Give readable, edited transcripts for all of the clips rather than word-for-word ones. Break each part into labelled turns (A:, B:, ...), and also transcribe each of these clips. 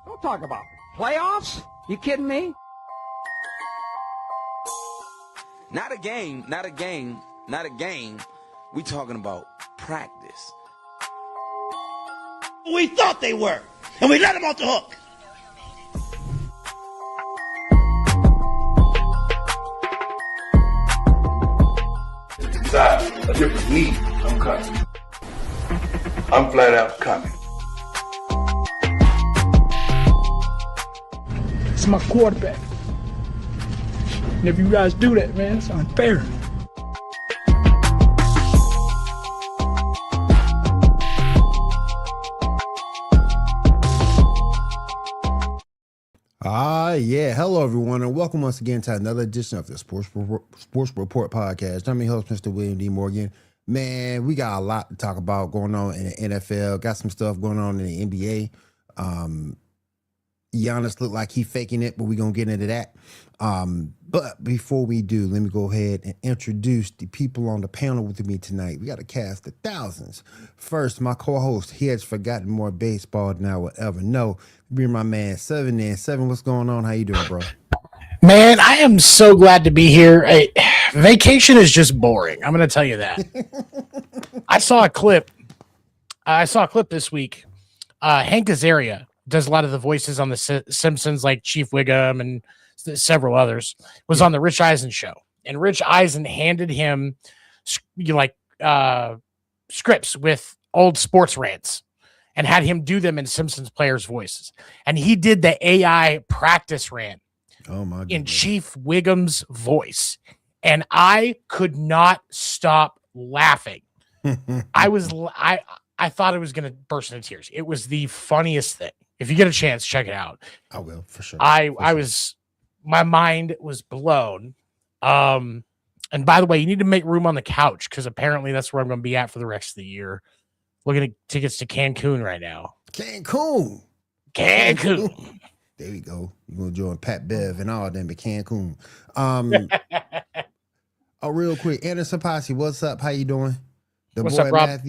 A: Don't talk about playoffs. You kidding me?
B: Not a game. We talking about practice.
C: We thought they were, and we let them off the hook.
D: Decide a different me, I'm coming. I'm flat out coming.
E: It's my quarterback. And if you guys do that, man, it's unfair.
F: Yeah. Hello, everyone, and welcome once again to another edition of the Sports Report Podcast. I'm your host, Mr. William D. Morgan. Man, we got a lot to talk about going on in the NFL. Got some stuff going on in the NBA. Giannis looked like he faking it, but we're going to get into that. But before we do, let me go ahead and introduce the people on the panel with me tonight. We got a cast of thousands. First, my co-host, he has forgotten more baseball than I would ever know. Be my man, Seven there. Seven, what's going on? How you doing, bro?
E: Man, I am so glad to be here. Vacation is just boring. I'm going to tell you that. I saw a clip this week. Hank Azaria does a lot of the voices on the Simpsons, like Chief Wiggum and several others, was on the Rich Eisen show. And Rich Eisen handed him scripts with old sports rants and had him do them in Simpsons players' voices. And he did the AI practice rant in Chief Wiggum's voice. And I could not stop laughing. I thought I was going to burst into tears. It was the funniest thing. If you get a chance, check it out.
F: I will, for sure.
E: My mind was blown. And by the way, you need to make room on the couch because apparently that's where I'm going to be at for the rest of the year. Looking at tickets to Cancun right now.
F: Cancun. There we go. You're going to join Pat Bev and all them at Cancun. Real quick, Anderson Posse, what's up? How you doing?
E: What's up, Rob?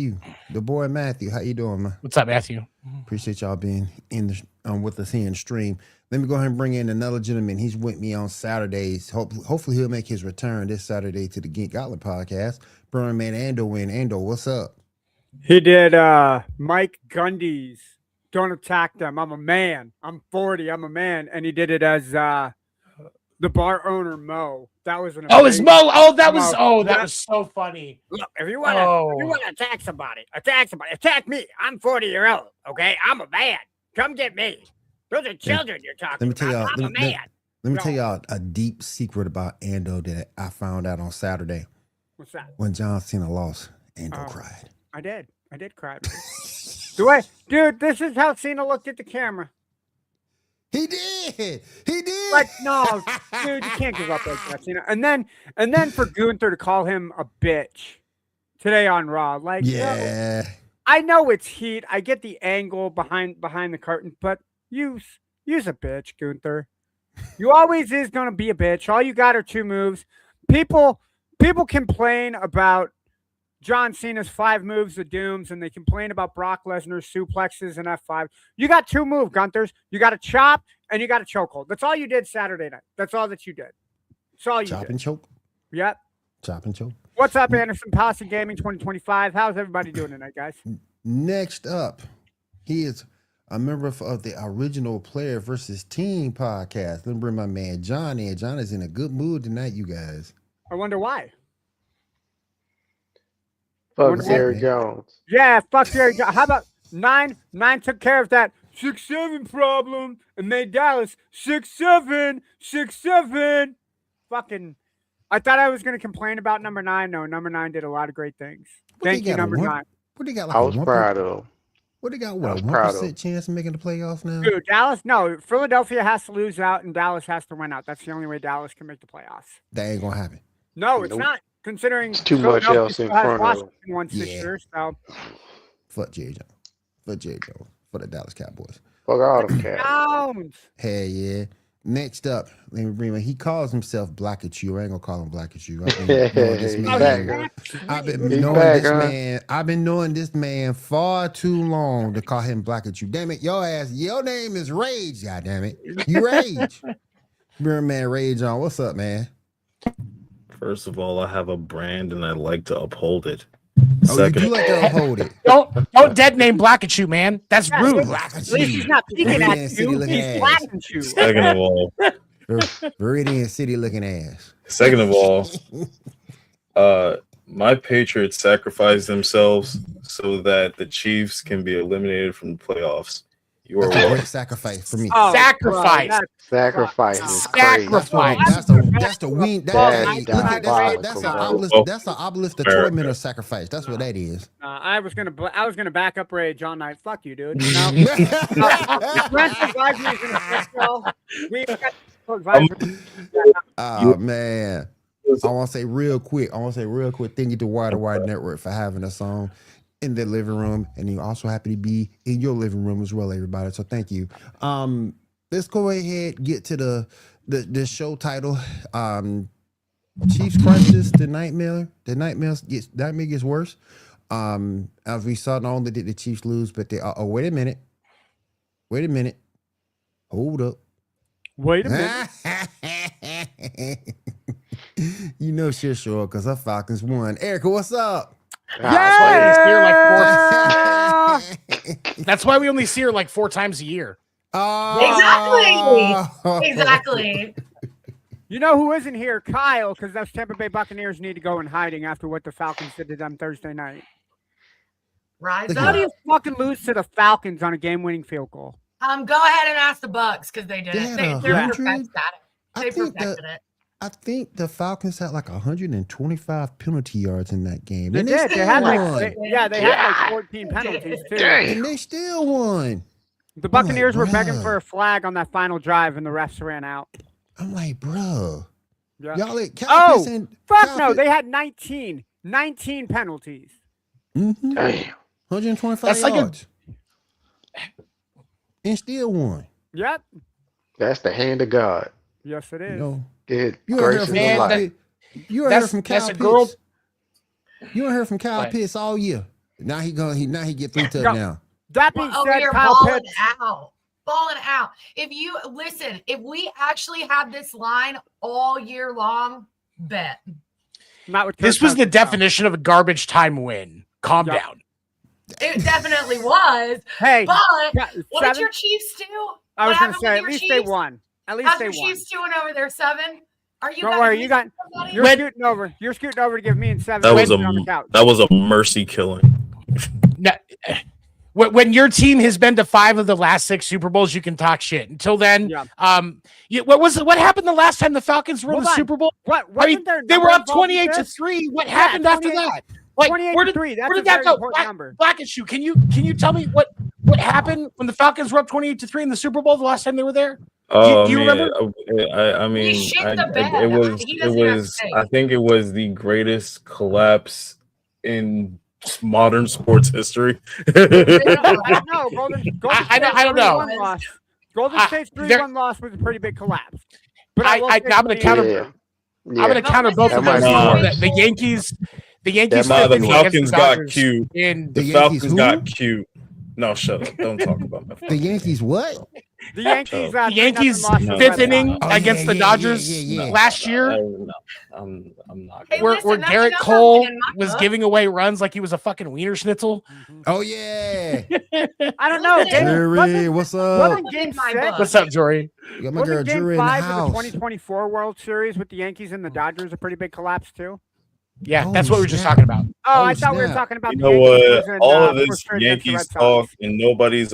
F: The boy Matthew, how you doing, man?
E: What's up, Matthew?
F: Appreciate y'all being in the with us here in the stream. Let me go ahead and bring in another gentleman. He's with me on Saturdays. Hopefully he'll make his return this Saturday to the Geek Outlet podcast. Burn Man Ando in. Ando, what's up?
G: He did Mike Gundy's Don't Attack Them. I'm a man. I'm 40. I'm a man. And he did it as the bar owner, Mo. That was
E: it's Mo. That was so funny.
G: Look, if you want to attack somebody. Attack me. I'm 40-year-old. Okay, I'm a man. Come get me. Those are children you're talking about. I'm a man.
F: Let me tell y'all a deep secret about Ando that I found out on Saturday.
G: What's that?
F: When John Cena lost, Ando cried.
G: I did cry. Dude, this is how Cena looked at the camera.
F: He did.
G: Like, no, dude, you can't give up like that, Cena. And then for Gunther to call him a bitch today on Raw, like,
F: yeah.
G: I know it's heat. I get the angle behind the curtain, but use a bitch, Gunther. You always is gonna be a bitch. All you got are two moves. People complain about John Cena's 5 moves of dooms, and they complain about Brock Lesnar's suplexes and F5. You got 2 moves, Gunthers. You got a chop and you got a chokehold. That's all you did Saturday night. That's all that you did. That's all you did.
F: Chop and choke?
G: Yep.
F: Chop and choke.
G: What's up, Anderson Posse Gaming 2025? How's everybody doing tonight, guys?
F: Next up, he is a member of the original Player versus Team podcast. Let me bring my man John in. John is in a good mood tonight, you guys.
G: I wonder why.
H: Fuck Jerry Jones.
G: Yeah, fuck Jerry Jones. How about 9? 9 took care of that 6-7 problem and made Dallas 6-7, 6-7. Fucking, I thought I was going to complain about number 9. No, number 9 did a lot of great things. Thank you, number 9.
F: What they got? Like
H: I was proud of him.
F: What they got? What, 1% chance of making the playoffs now?
G: Dude, Dallas, no. Philadelphia has to lose out and Dallas has to win out. That's the only way Dallas can make the playoffs.
F: That ain't gonna happen.
G: No, it's not. Considering
H: it's too much else in front of them.
G: Once this year, so.
F: Fuck Jerry Jones. Fuck Jerry Jones. For the Dallas Cowboys.
H: Fuck all them Cowboys.
F: Hell yeah. Next up, let me bring him. He calls himself Black at You. I ain't gonna call him Black at You. I've been knowing this man far too long to call him Black at You. Damn it, your name is Rage, god damn it. You Rage. Remember man Rage on. What's up, man?
I: First of all, I have a brand and I like to uphold it.
F: Second, you like to uphold it.
E: Don't dead name Black at You, man. That's rude.
G: At least he's not peeking at you. He's Black at You.
I: Second of all,
F: Viridian City looking ass.
I: Second of all, my Patriots sacrificed themselves so that the Chiefs can be eliminated from the playoffs. You are
F: a great sacrifice for me.
E: Oh, sacrifice.
H: Sacrifice is
E: sacrifice.
F: That's the wing. That's an obelisk to torment or sacrifice. That's what that is.
G: I was gonna back up Rage all night. Fuck you, dude. You know?
F: Oh man. I want to say real quick. Thank you to Wide Network for having us on in the living room, and you're also happy to be in your living room as well, everybody. So thank you. Let's go ahead get to the show title. Chiefs Crisis, the nightmare gets worse. As we saw, not only did the Chiefs lose, but they wait a minute. Hold up.
G: Wait a minute.
F: You know shit sure because our Falcons won. Erica, what's up?
E: Yeah! That's why we only see her like 4 times a year.
J: Exactly.
G: You know who isn't here? Kyle, because those Tampa Bay Buccaneers need to go in hiding after what the Falcons did to them Thursday night.
J: Rise
G: How
J: up.
G: do you fucking lose to the Falcons on a game-winning field goal?
J: Go ahead and ask the Bucks because they did it. They're perfect at it. They perfected it.
F: I think the Falcons had like 125 penalty yards in that game.
G: They did. They had like 14 penalties too.
F: And they still won.
G: The Buccaneers were begging for a flag on that final drive, and the refs ran out.
F: I'm like, bro.
G: Yeah.
F: Y'all
G: fuck no. They had 19 penalties.
F: Mm-hmm.
H: Damn.
F: 125 yards. And still won.
G: Yep.
H: That's the hand of God.
G: Yes, it is.
F: You heard from Kyle Pitts. You ain't heard from Kyle Pitts all year. Now he get 3 touchdowns.
G: That being said,
J: Kyle
G: balling
J: Pitts balling out. If we actually had this line all year long, bet.
E: This was the definition of a garbage time win. Calm down.
J: It definitely was.
G: Hey,
J: but what did your Chiefs do?
G: I was going to say, at least they won. At least they won.
J: Chiefs doing over there 7? Are you?
G: Don't worry, you're scooting over. You're scooting over to give me and 7.
I: That was a mercy killing.
E: When your team has been to 5 of the last 6 Super Bowls, you can talk shit. Until then, what happened the last time the Falcons were in the Super Bowl? They were up 28-3. What happened after that? Like, where did that go? Black and Shoe. Can you tell me what happened when the Falcons were up 28-3 in the Super Bowl the last time they were there? Do you remember?
I: I think it was the greatest collapse in modern sports history.
G: I don't
E: know.
G: Golden State's 3-1 loss was a pretty big collapse. But
E: I'm going to counter. I'm going to counter both of those. The Yankees.
I: The Falcons got cute. The Falcons got cute. No, shut up. Don't talk about that.
F: The Yankees what?
G: The Yankees
E: 5th inning against the Dodgers last year.
I: I'm not.
J: Hey,
E: where Garrett Cole was giving away runs like he was a fucking wiener schnitzel.
F: Oh yeah.
G: I don't know.
F: Jerry, what's up?
E: What's up, Jory?
F: You got my girl Jerry in the house.
G: Of the 2024 World Series with the Yankees and the Dodgers a pretty big collapse too.
E: Yeah, that's what we were just talking about.
G: Oh, I thought we were talking about
I: You
G: the
I: know
G: Yankees
I: what?
G: losing,
I: All of this
G: 4 straight against the
I: Yankees
G: Red
I: talk,
G: Sox.
I: and nobody's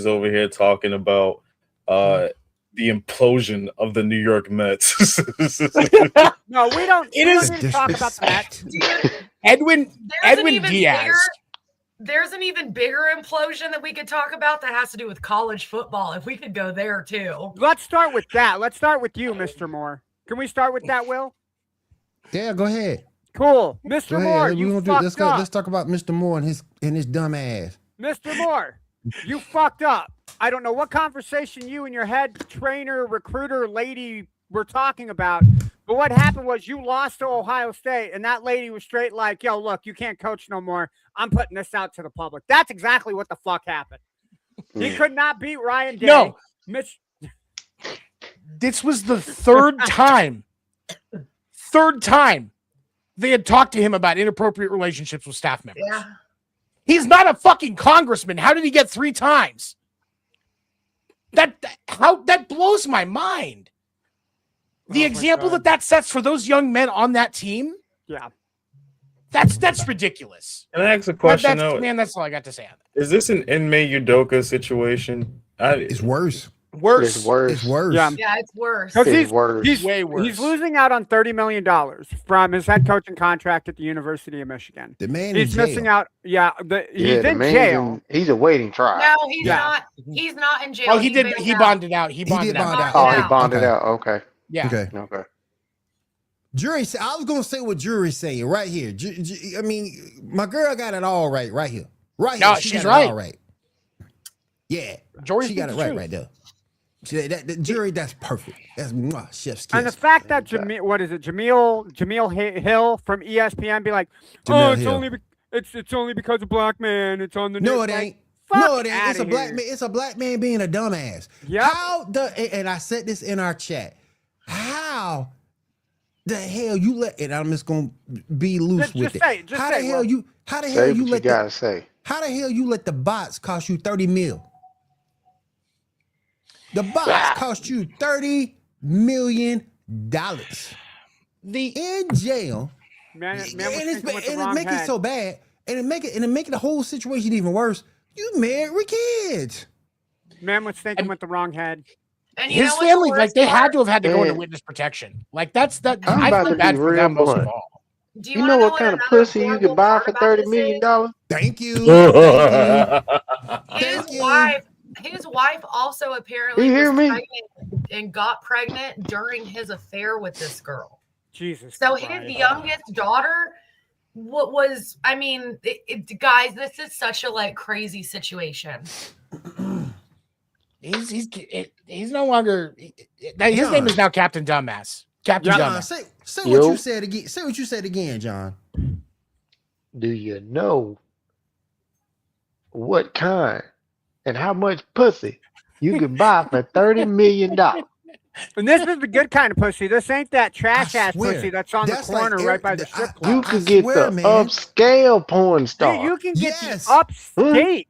I: over here talking about the implosion of the New York Mets.
G: No, we don't.
E: It
G: we
E: is
G: don't need to talk about the Mets.
E: Edwin Diaz.
J: There's an even bigger implosion that we could talk about that has to do with college football. If we could go there too.
G: Let's start with that. Let's start with you, Mr. Moore. Can we start with that, Will?
F: Yeah, go ahead.
G: Cool, Mr. Moore.
F: Let's talk about Mr. Moore and his dumb ass.
G: Mr. Moore, you fucked up. I don't know what conversation you and your head trainer, recruiter lady were talking about, but what happened was you lost to Ohio State, and that lady was straight like, yo, look, you can't coach no more. I'm putting this out to the public. That's exactly what the fuck happened. He could not beat Ryan Day.
E: No. This was the third time they had talked to him about inappropriate relationships with staff members.
J: Yeah.
E: He's not a fucking congressman. How did he get 3 times? That blows my mind. The example that sets for those young men on that team.
G: Yeah.
E: That's ridiculous.
I: Can I ask a question though?
E: Man, that's all I got to say on that.
I: Is this an Inmate Udoka situation?
F: It's worse.
E: Worse.
H: It's worse.
F: It's worse.
G: Yeah.
J: Yeah, it's worse.
G: He's
H: worse.
G: He's
E: way worse.
G: He's losing out on $30 million from his head coaching contract at the University of Michigan.
F: The man
G: He's
F: in jail.
G: missing out. Yeah, he's
H: the
G: in
H: man's
G: jail.
H: He's awaiting trial.
J: No, he's
G: Yeah.
J: not. He's not in jail.
E: Oh, he did. He
J: bailed out.
E: bonded out. He bonded
F: did bond
E: out.
F: out.
H: Oh, he bonded
F: Okay.
H: out. Okay.
E: Yeah.
F: Okay. Jury, I was gonna say what jury's saying right here. I mean, my girl got it all right here. Right here.
E: No,
F: She
E: she's
F: got
E: right.
F: it all right. Yeah,
E: Jory
F: she got it
E: speaks the
F: right there. The jury, that's perfect. That's chef's kiss.
G: And the fact that Jameel Hill from ESPN be like,
F: Jameel
G: it's
F: Hill.
G: it's only because of black man. It's on the
F: No,
G: news.
F: it
G: Like,
F: ain't.
G: fuck
F: No, it ain't. It's a
G: outta
F: black
G: here.
F: man. It's a black man being a dumbass.
G: Yep.
F: And I said this in our chat. How the hell you let? And I'm just gonna be loose
G: Just
F: with it.
G: say it. Just
F: How
G: say
F: the
G: it,
F: hell
G: Will.
F: you? How the hell
H: Say
F: you
H: what you
F: let the?
H: gotta say.
F: How the hell you let the bots cost you $30 million? The bots cost you $30 million. In jail.
G: Man,
F: And
G: man was
F: it's
G: thinking with the
F: and it
G: wrong
F: make it
G: head.
F: so bad, and it make the whole situation even worse. You married with kids.
G: Man was thinking with the wrong head.
J: And you
E: His
J: know what's the
E: family, like
J: worst
E: they
J: part?
E: had to have had to go into
H: Yeah.
E: witness protection. Like that's that.
H: I'm
E: I
H: about
E: feel
H: to
E: bad
H: be
E: for
H: real
E: them most of
H: blunt.
E: all.
J: Do
H: You
J: wanna
H: know what kind of
J: another
H: pussy you
J: horrible
H: can buy
J: part
H: for
J: about
H: $30
J: this
H: million?
J: is?
F: Thank you.
J: His
F: you.
J: wife also apparently
H: You hear
J: was
H: me?
J: pregnant and got pregnant during his affair with this girl.
G: Jesus.
J: So
G: Christ.
J: his youngest daughter was, I mean, guys, this is such a like crazy situation.
E: He's no longer. His name is now Captain Dumbass. Captain
F: John,
E: Dumbass.
F: say what you said again. Say what you said again, John.
H: Do you know what kind and how much pussy you can buy for $30 million?
G: And this is the good kind of pussy. This ain't that trash ass
F: swear.
G: pussy that's on
F: That's
G: the corner
F: like
G: right by the strip club.
H: You can get
F: swear,
H: the
F: man.
H: upscale porn star.
G: Dude, you can get
F: Yes.
G: the upstate.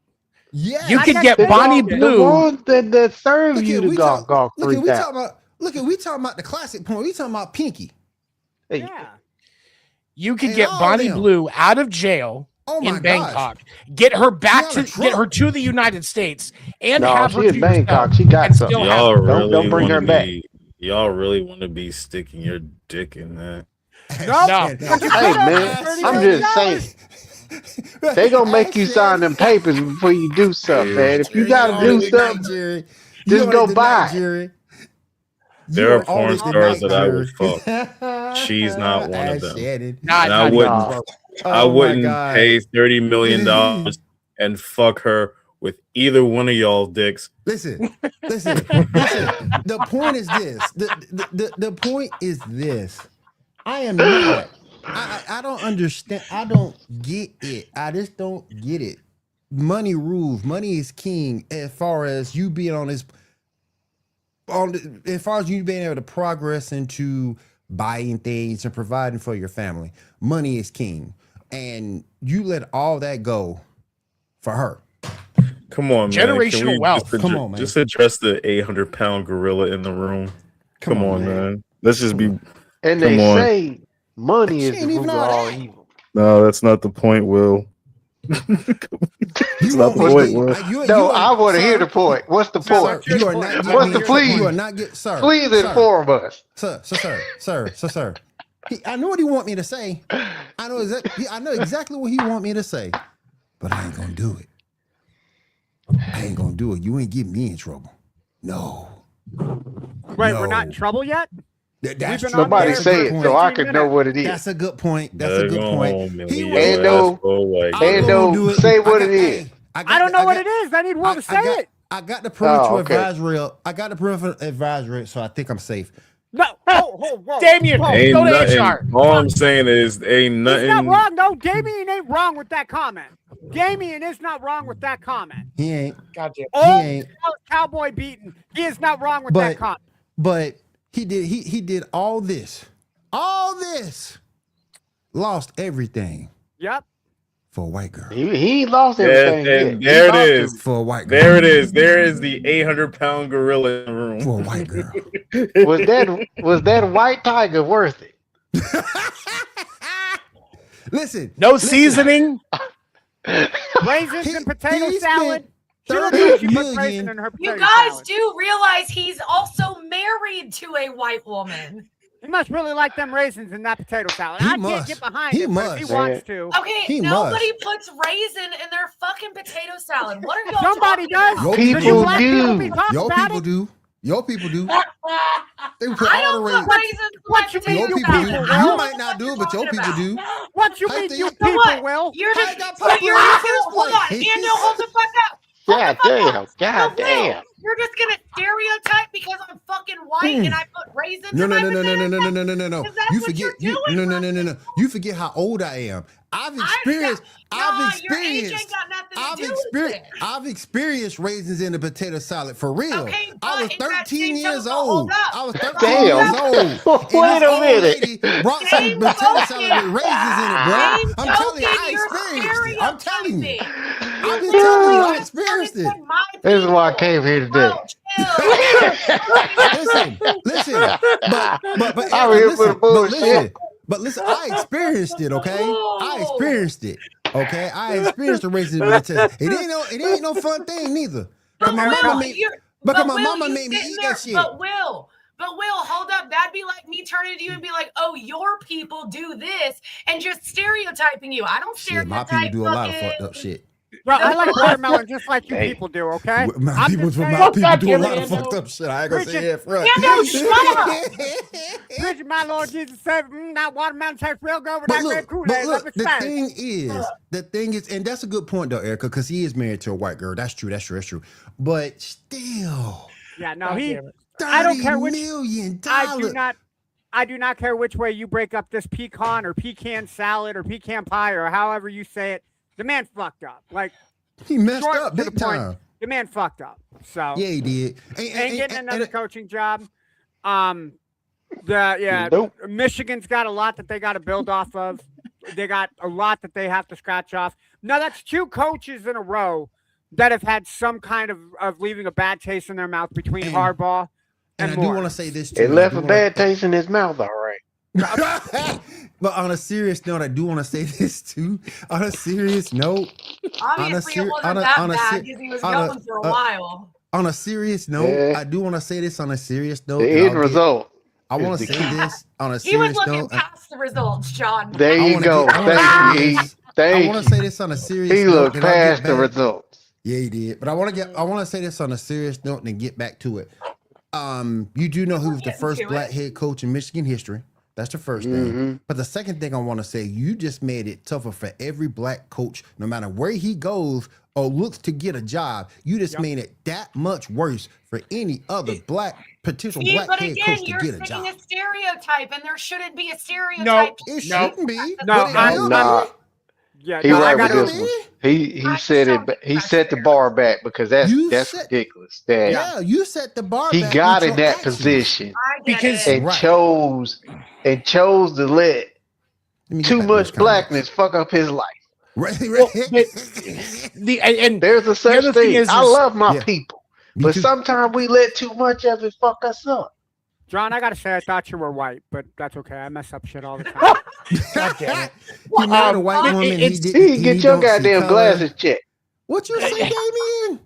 F: Yes.
E: You
G: I
E: could
G: got
E: get
G: that
E: Bonnie
G: dog.
H: the
E: Blue.
H: ones that serve
F: Look
H: you
F: here,
H: to
F: we
H: golf
F: talk- look here,
H: 3,000.
F: we talking about the classic porn. We talking about Pinky.
H: Hey,
G: Yeah.
E: You could
F: And
E: get
F: all
E: Bonnie
F: them.
E: Blue out of jail
F: Oh my
E: in Bangkok,
F: gosh.
E: get her back
F: She on
E: to
F: a
E: get her
F: truck.
E: to the United States, and
H: No,
E: have her
H: she
E: to
H: in Bangkok.
E: yourself
H: She got
E: and
H: something.
E: still have
I: Y'all
E: her.
I: really
H: Don't bring her
I: wanna
H: back.
I: be- Y'all really want to be sticking your dick in that?
E: No.
H: Hey man, I'm just saying. They gonna make you sign them papers before you do something, man. If you gotta do something, just go buy it.
I: There are porn stars that I would fuck. She's not one of them. And I wouldn't. I wouldn't pay $30 million and fuck her with either one of y'all dicks.
F: Listen. The point is this. The point is this. I am not. I don't understand. I don't get it. I just don't get it. Money rules. Money is king. As far as you being on this, as far as you being able to progress into buying things and providing for your family, money is king. And you let all that go for her.
I: Come on, man.
E: Generational
I: Can we
E: wealth.
F: Come on, man.
I: Just address the 800-pound gorilla in the room. Come on, man. Let's just be.
H: and
I: Come
H: they
I: on.
H: say Money is the root of all evil.
I: No, that's not the point, Will. That's not the point, Will.
H: No, I want to hear the point. What's the point?
F: Sir, you are not
H: What's the please?
F: You are not get, sir.
H: Please inform us.
F: Sir. I know what he want me to say. I know exactly what he want me to say, but I ain't gonna do it. You ain't getting me in trouble. No.
G: Wait, we're not in trouble yet?
H: Somebody say it so I could know what it is.
F: That's a good point. Say
H: what it is.
G: I don't know what it is. I need Will to say it.
F: I got the parental advisory up. I got the parental advisory, so I think I'm safe.
G: No, whoa.
E: Damien, go to HR.
I: All I'm saying is, ain't nothing.
G: He's not wrong. No, Damien ain't wrong with that comment. Damien is not wrong with that comment.
F: He ain't.
E: Goddamn.
F: He ain't.
G: Cowboy beaten. He is not wrong with that comment.
F: But he did all this, lost everything.
G: Yep.
F: For a white girl.
H: He lost everything.
I: And there it is.
F: For a white girl.
I: There it is. There is the 800-pound gorilla in the room.
F: For a white girl.
H: was that white tiger worth it?
F: Listen.
E: No seasoning.
G: Raisins and potato salad.
J: You guys do realize he's also married to a white woman.
G: He must really like them raisins in that potato salad. I can't get behind it, but if he wants to.
J: Okay, nobody puts raisin in their fucking potato salad. What are y'all
G: Somebody does.
J: about?
F: People do. Your people do. They put
J: I don't put raisins in my potato salad.
F: You might not do it, but your people do.
G: What you mean, you people, Will?
J: You're just hold on. Daniel, hold the fuck up.
H: God damn.
J: You're just gonna stereotype because I'm fucking white and I put raisins in my potato salad?
F: No. You forget. No. You forget how old I am. I've experienced raisins in the potato salad for real.
J: Okay,
F: I was 13 years
J: old.
H: Wait a minute.
F: Brought some potato salad with raisins in it, bro. I'm telling you, I experienced it. I'm telling you. I experienced it.
H: This is why I came here today.
F: But listen, I experienced it, okay? I experienced the raisins in the test. It ain't no fun thing neither. But my mama made me eat that shit.
J: But Will, hold up. That'd be like me turning to you and be like, "Oh, your people do this," and just stereotyping you. I don't stereotype.
F: My people do a lot of fucked up shit.
G: Bro, I like watermelon just like you people do, okay?
F: My people do a lot of fucked up shit. I ain't gonna say it front.
G: Bridget, my Lord Jesus said, that watermelon tastes real good with that grape Kool-Aid.
F: Look, the thing is, and that's a good point though, Erica, because he is married to a white girl. That's true. But still.
G: Yeah, no, I don't care which
F: $30 million.
G: I do not care which way you break up this pecan or pecan salad or pecan pie or however you say it. The man fucked up. Like
F: he messed up big time.
G: The man fucked up. So
F: yeah, he did.
G: Ain't getting another coaching job. Michigan's got a lot that they got to build off of. They got a lot that they have to scratch off. Now that's two coaches in a row that have had some kind of leaving a bad taste in their mouth between Harbaugh and
F: I
G: Moore.
F: do want to say this too.
H: It left a bad taste in his mouth, all right.
F: But on a serious note, I do want to say this too. On a serious note,
J: obviously it wasn't that bad because he was going for a while.
F: On a serious note, I do want to say this. On a serious note,
H: the end result.
F: I want to say this on a serious note.
J: He was looking past the results, John.
H: There you go. Thank you.
F: I want to say this on a serious note.
H: He looked past the results.
F: Yeah, he did. But I want to say this on a serious note and then get back to it. You do know who was the first black head coach in Michigan history. That's the first thing. But the second thing I want to say, you just made it tougher for every black coach, no matter where he goes or looks to get a job. You just made it that much worse for any other potential black head coach to get a job.
J: You're sticking a stereotype, and there shouldn't be a stereotype.
F: No, it shouldn't be.
H: No.
G: Yeah,
H: he right with this one. He said it. He set the bar back because that's ridiculous.
F: You set the bar.
H: He got in that position and chose to let too much blackness fuck up his life.
F: Right.
H: And there's a such thing. I love my people, but sometimes we let too much of it fuck us up.
G: John, I gotta say, I thought you were white, but that's okay. I mess up shit all the time.
E: God damn it.
F: He married a white woman.
H: He get your goddamn glasses checked.
F: What you say, Damien?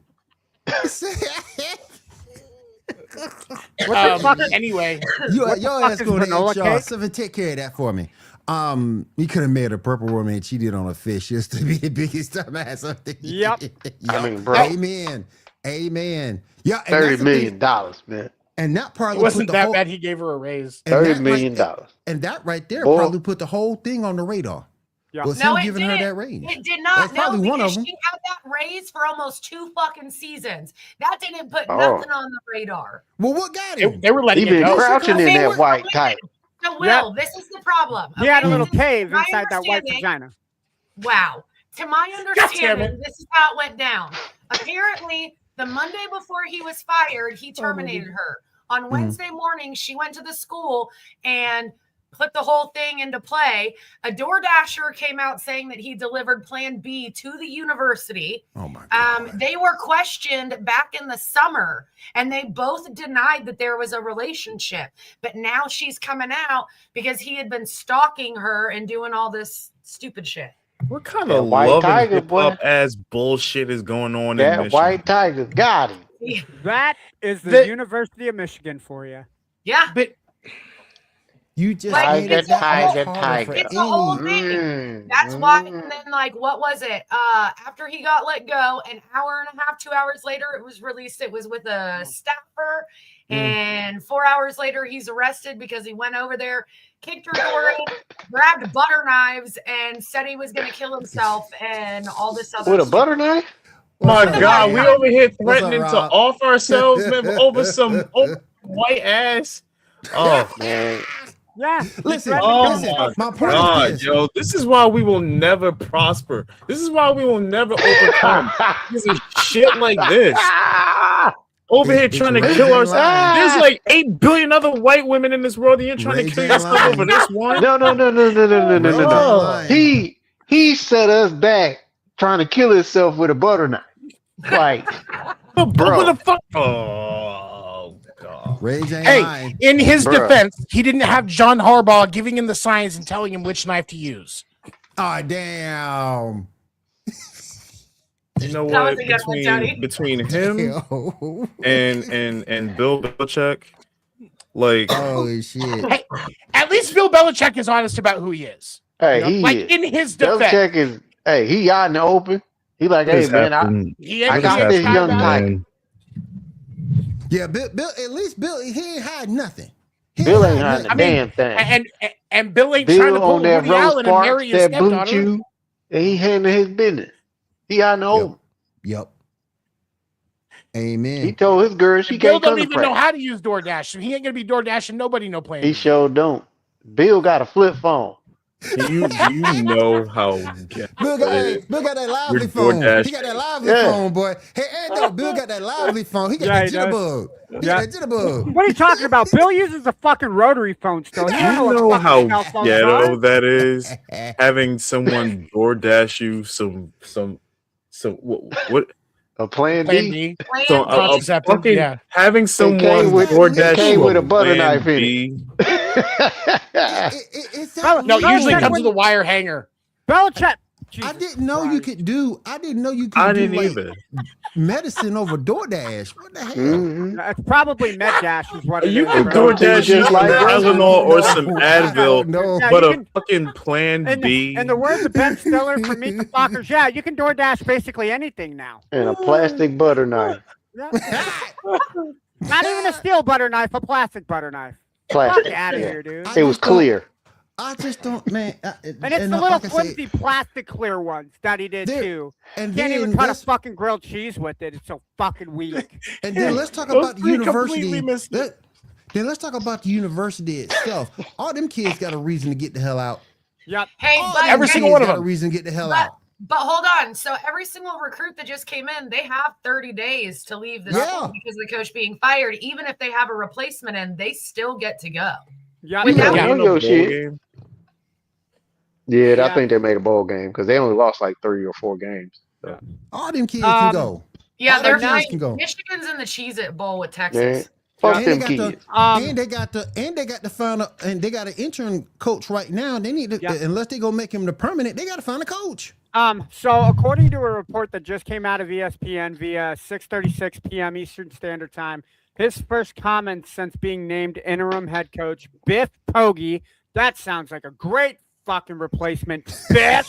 G: What the fuck?
E: Anyway,
F: your ass
G: is
F: going to
G: vanilla
F: HR.
G: cake?
F: Something, take care of that for me. You could have made a purple woman and cheated on a fish just to be the biggest dumbass of the year.
G: Yep.
H: I mean, bro.
F: Amen. Yeah,
H: $30 million, man.
F: And that probably
E: it wasn't
F: put the
E: that
F: whole,
E: bad. He gave her a raise.
H: $30 million.
F: And that right there
H: Boy.
F: probably put the whole thing on the radar.
G: Yeah.
F: Was
J: No,
F: him
J: it
F: giving her
J: didn't.
F: that raise.
J: It did not.
F: That's probably
J: No,
F: one of
J: because
F: them.
J: she had that raise for almost 2 fucking seasons. That didn't put
H: Oh.
J: nothing on the radar.
F: Well, what got him?
E: They were letting
H: He
E: it
H: been
E: go.
H: crouching in
J: They
H: that
J: were-
H: white tight.
J: So, Will,
G: Yeah.
J: this is the problem.
G: He had a
J: okay?
G: little
J: This is
G: cave
J: my
G: inside that white
J: understanding.
G: vagina.
J: Wow. To my
E: damn
J: understanding,
E: it.
J: this is how it went down. Apparently, the Monday before he was fired, he terminated her. On Wednesday morning, she went to the school and put the whole thing into play. A DoorDasher came out saying that he delivered Plan B to the university.
F: Oh my God.
J: They were questioned back in the summer, and they both denied that there was a relationship. But now she's coming out because he had been stalking her and doing all this stupid shit.
I: What kind
H: That
I: of
H: white
I: love
H: tiger,
I: and
H: boy.
I: hip hop ass bullshit is going on in
H: That
I: Michigan?
H: white tiger got him.
G: That is the
E: The-
G: University of Michigan for you.
J: Yeah.
E: But
F: You just
J: Like,
F: made
J: it's
F: it that much
H: tiger,
F: harder for
H: tiger.
J: It's a whole
F: any-
J: thing. That's why. And then, like, what was it? After he got let go, an hour and a half, 2 hours later, it was released. It was with a staffer. And 4 hours later, he's arrested because he went over there, kicked her door in, grabbed butter knives, and said he was going to kill himself and all this other
H: With a
J: stuff.
H: butter knife?
I: My
F: What's up,
I: God, we
F: Rob?
I: over here
F: What's up,
I: threatening to
F: Rob?
I: off ourselves, man, over some white ass. Oh,
H: Man.
G: Yeah.
F: Listen,
I: Oh
F: listen.
I: my
F: My point
I: God,
F: is this.
I: yo, this is why we will never prosper. This is why we will never overcome. This is shit like this. Over here
F: It's
I: trying to
F: raging
I: kill ourselves.
F: line.
I: There's like 8 billion other white women in this world, and you're trying to kill
F: Raging
I: yourself
F: line.
I: over this one.
H: No.
F: Line.
H: He set us back trying to kill himself with a butter knife. Like,
I: But
H: Bro.
I: what the fuck? Oh God.
F: Rage ain't
E: hey,
F: lying.
E: in his
H: Bruh.
E: defense, he didn't have John Harbaugh giving him the signs and telling him which knife to use.
F: Oh, damn.
I: You know
J: That
I: what?
J: was a good one, Tony.
I: Between him
F: Yo.
I: and Bill Belichick, like
F: Holy shit.
E: Hey, at least Bill Belichick is honest about who he is.
H: hey,
E: You know,
H: he
E: like
H: is.
E: in his defense,
H: Belichick is, hey, he out in the open. He like,
I: what
H: hey,
I: is
H: man,
I: happening?
E: he
H: I
E: ain't
H: got
E: gonna
H: this
E: get
H: young
E: tied
H: tiger.
E: out.
I: Man.
F: Yeah, Bill, at least Bill, he ain't hiding nothing. He
H: Bill ain't hiding a
E: I mean,
H: damn thing.
E: And Bill ain't trying to
H: Bill
E: pull
H: on that
E: Woody
H: Rose
E: Allen and
H: Parks,
E: marry his
H: that blue
E: stepdaughter.
H: chew, and he handling his business. He out in the open.
F: Yep.
H: He
F: Amen.
H: told his girl she
E: And Bill
H: can't come
E: don't
H: to
E: even know
H: practice.
E: how to use DoorDash, so he ain't gonna be DoorDashing nobody no plan.
H: He sure don't. Bill got a flip phone.
I: You know how
F: Bill got that lively
I: We're
F: phone.
I: DoorDash.
F: He got that lively
H: Yeah.
F: phone, boy. Hey, no, Bill got that lively phone. He got
G: Yeah,
F: that
G: he does.
F: jitterbug. He
G: Yeah.
F: got that jitterbug.
G: What are you talking about? Bill uses a fucking rotary phone still. He
I: You
G: don't know what
I: know
G: fucking
I: how
G: cell phones
I: ghetto
G: are.
I: that is? Having someone DoorDash you some what
H: A plan
E: Plan
H: B.
E: B,
I: so
E: contraceptive,
I: fucking
E: yeah.
I: having someone
H: came with-
I: DoorDash
H: it came
I: you
H: with a butter
I: Plan
H: knife in it.
I: B.
F: It's
G: Bro,
E: No,
G: Belichick
E: usually it comes
G: when-
E: with a wire hanger.
G: Belichick.
F: I
G: Jesus
F: didn't know you
G: Christ.
F: could do. I didn't know you could
I: I
F: do
I: didn't
F: like
I: either.
F: medicine over DoorDash. What the hell?
H: Mhm.
G: It's probably MedDash is what it
I: You
G: is.
I: can
G: bro.
I: DoorDash you
H: Just
I: some
H: like
I: Tylenol or some
F: No,
I: Advil,
F: no.
G: Yeah,
I: but
G: you
I: a
G: can-
I: fucking Plan
G: In
I: B.
G: the words of Ben Stiller from Meet the Fockers, yeah, you can DoorDash basically anything now.
H: And a plastic butter knife.
G: Yeah. Not even a steel butter knife, a plastic butter knife.
H: Plastic.
G: Fuck out of
H: Yeah.
G: here, dude.
F: I
H: It was
F: just don't-
H: clear.
F: I just don't, man.
G: And it's the little flimsy plastic clear ones that he did
F: There-
G: too.
F: And
G: Can't even
F: then
G: cut a
F: let's,
G: fucking grilled cheese with it. It's so fucking weak.
F: and then let's talk
E: Those
F: about the
E: three
F: university.
E: completely missed it.
F: Then let's talk about the university itself. All them kids got a reason to get the hell out.
G: Yep.
J: Hey,
F: All
J: but
F: them
E: Every
F: kids
E: single one of
F: got a
E: them.
F: reason to get the hell
J: But-
F: out.
J: But hold on. So every single recruit that just came in, they have 30 days to leave the
F: Yeah.
J: school because of the coach being fired. Even if they have a replacement in, they still get to go.
G: Yep.
J: Without-
H: You know
I: No
H: your
I: bowl
H: shit.
I: game.
H: Yeah,
G: Yeah.
H: I think they made a bowl game because they only lost like 3 or 4 games.
F: All them kids can
G: Um,
F: go.
J: Yeah,
F: All
J: they're
F: them kids
J: fine.
F: can go.
J: Michigan's in the Cheez-It Bowl with
H: Yeah.
J: Texas.
H: Fuck them kids.
F: And they got to find and they got an interim coach right now. They need to unless they go make him the permanent. They got to find a coach.
G: So according to a report that just came out of ESPN via 6:36 p.m. Eastern Standard Time, his first comment since being named interim head coach, Biff Poggi, that sounds like a great fucking replacement, Biff,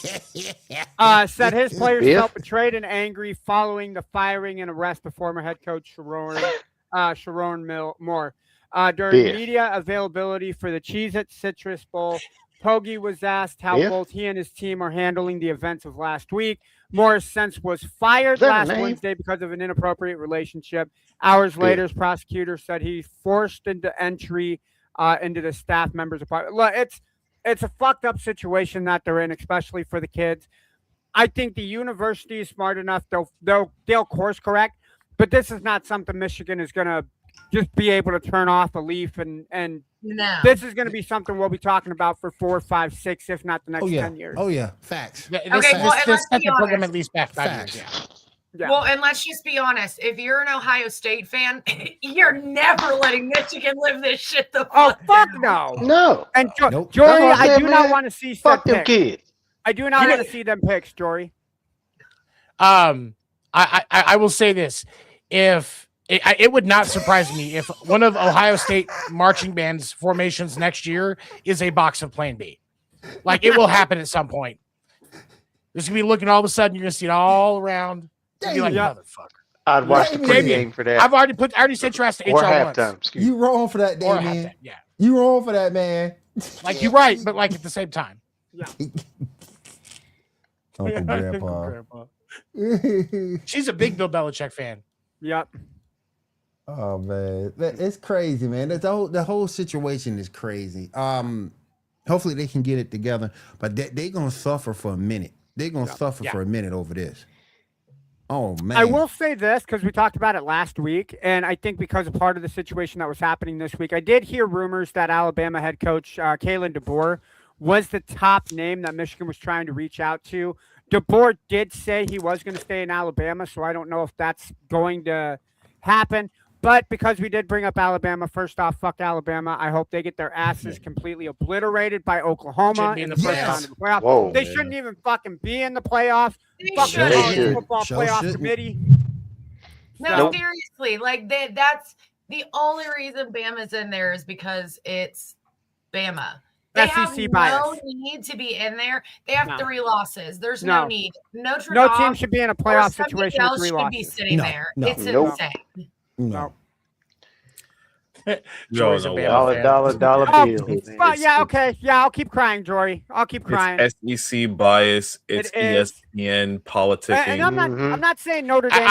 G: said his players felt betrayed and angry following the firing and arrest of former head coach Sharon Moore. During media availability for the Cheez-It Citrus Bowl, Poggi was asked how both he and his team are handling the events of last week. Moore since was fired last Wednesday because of an inappropriate relationship. Hours later, his prosecutor said he forced into entry into the staff member's apartment. Look, it's a fucked up situation that they're in, especially for the kids. I think the university is smart enough; they'll course correct. But this is not something Michigan is going to just be able to turn off a leaf and no. This is going to be something we'll be talking about for 4, 5, 6, if not the next 10 years.
F: Oh yeah, facts.
J: This set the
E: program at least back 5 years.
J: Yeah. Well, and let's just be honest. If you're an Ohio State fan, you're never letting Michigan live this shit the fuck
G: down.
H: No.
G: And Jory, I do not want to see fuck them kids. I do not want to see them picks, Jory.
E: I will say this: if it would not surprise me if one of Ohio State marching band's formations next year is a box of Plan B. Like it will happen at some point. There's gonna be looking all of a sudden. You're gonna see it all around. Be like, motherfucker.
H: I'd watch the pregame for that.
E: I've already sent your ass to HR once.
F: You wrong for that, man.
E: Yeah,
F: you wrong for that, man.
E: Like you're right, but like at the same time.
G: Yeah.
F: Uncle Grandpa.
E: She's a big Bill Belichick fan.
G: Yep.
F: Oh man, it's crazy, man. The whole situation is crazy. Hopefully they can get it together, but they're gonna suffer for a minute. They're gonna suffer for a minute over this. Oh man!
G: I will say this because we talked about it last week, and I think because of part of the situation that was happening this week, I did hear rumors that Alabama head coach Kalen DeBoer was the top name that Michigan was trying to reach out to. DeBoer did say he was going to stay in Alabama, so I don't know if that's going to happen. But because we did bring up Alabama, first off, fuck Alabama. I hope they get their asses completely obliterated by Oklahoma in the first round of the playoffs. Whoa, they shouldn't even fucking be in the playoffs. Fuck the college football playoff committee.
J: No, seriously. Like, that's the only reason Bama's in there is because it's Bama. They have no need to be in there. They have 3 losses. There's no need.
G: No team should be in a playoff situation with 3 losses.
J: Should be sitting there. It's insane.
F: No.
E: Jory's a
H: dollar bill.
G: But yeah, okay. Yeah, I'll keep crying, Jory. I'll keep crying.
I: It's SEC bias. It's ESPN politicking.
G: And I'm not saying Notre Dame.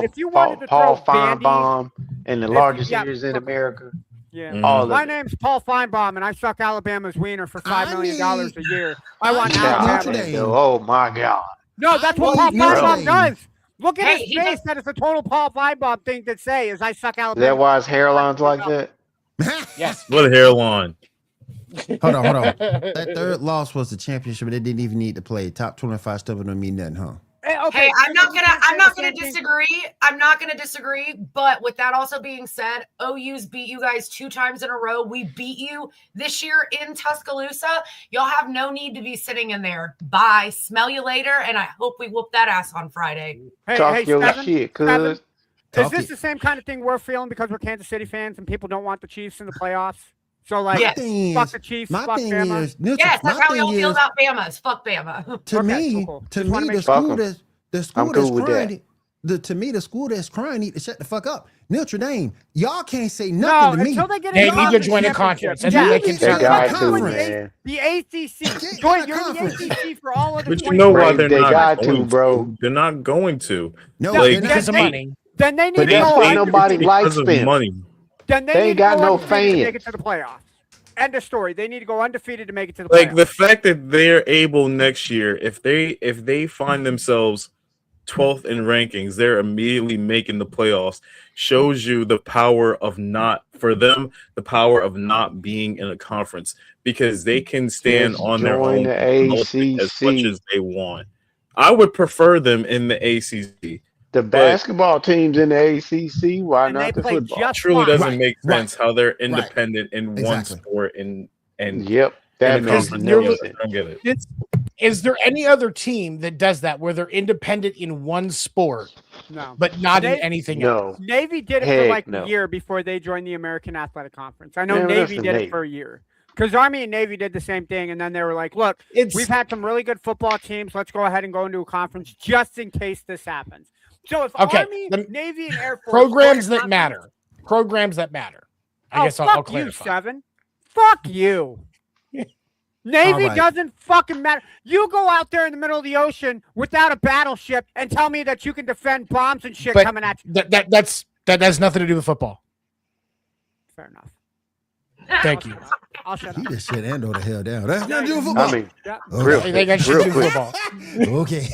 G: If you wanted to
H: Paul
G: throw
H: Feinbaum and the largest eaters in America.
G: Yeah. My name's Paul Feinbaum, and I suck Alabama's wiener for $5 million a year. I want Alabama.
H: Oh my God.
G: No, that's what Paul Feinbaum does. Look at his face. That is a total Paul Feinbaum thing to say. Is I suck Alabama.
H: Is that why his hairline's like that?
E: Yes.
I: What a hairline.
F: Hold on. That third loss was the championship, but they didn't even need to play. Top 25 stuff don't mean nothing, huh?
J: Okay, I'm not gonna disagree. I'm not gonna disagree. But with that also being said, OU's beat you guys 2 times in a row. We beat you this year in Tuscaloosa. Y'all have no need to be sitting in there. Bye. Smell you later. And I hope we whoop that ass on Friday.
H: Talk your shit, cuz.
G: Is this the same kind of thing we're feeling because we're Kansas City fans and people don't want the Chiefs in the playoffs? So, like, fuck the Chiefs, fuck Bama.
J: Yes, that's how we all feel about Bama's. Fuck Bama.
F: To me, the school that's crying need to shut the fuck up. Notre Dame, y'all can't say nothing to me.
E: They need to join a conference. And they can start
G: the ACC. Join the ACC for all of the.
I: But you know why they're not
H: going to, bro?
I: They're not going to.
F: No,
E: because of money.
G: Then they need to
H: go. Ain't nobody likes them.
I: Money.
G: Then they ain't got no fans to make it to the playoffs. End of story. They need to go undefeated to make it to the playoffs.
I: Like the fact that they're able next year, if they find themselves 12th in rankings, they're immediately making the playoffs. Shows you the power of the power of not being in a conference because they can stand on their own as much as they want. I would prefer them in the ACC.
H: The basketball teams in the ACC. Why not the football?
I: It truly doesn't make sense how they're independent in one sport and
H: yep, that makes no sense.
I: I don't get it.
E: Is there any other team that does that where they're independent in one sport, but not in anything else?
G: Navy did it for like a year before they joined the American Athletic Conference. I know Navy did it for a year. Because Army and Navy did the same thing, and then they were like, look, we've had some really good football teams. Let's go ahead and go into a conference just in case this happens. So if Army, Navy, and Air Force...
E: Programs that matter. I guess I'll clarify.
G: You, Seven. Fuck you. Navy doesn't fucking matter. You go out there in the middle of the ocean without a battleship and tell me that you can defend bombs and shit coming at you.
E: That has nothing to do with football.
G: Fair enough.
E: Thank you.
G: I'll shut up.
F: He just shut Ando the hell down. That's not doing football.
H: I mean,
E: real quick.
F: Okay.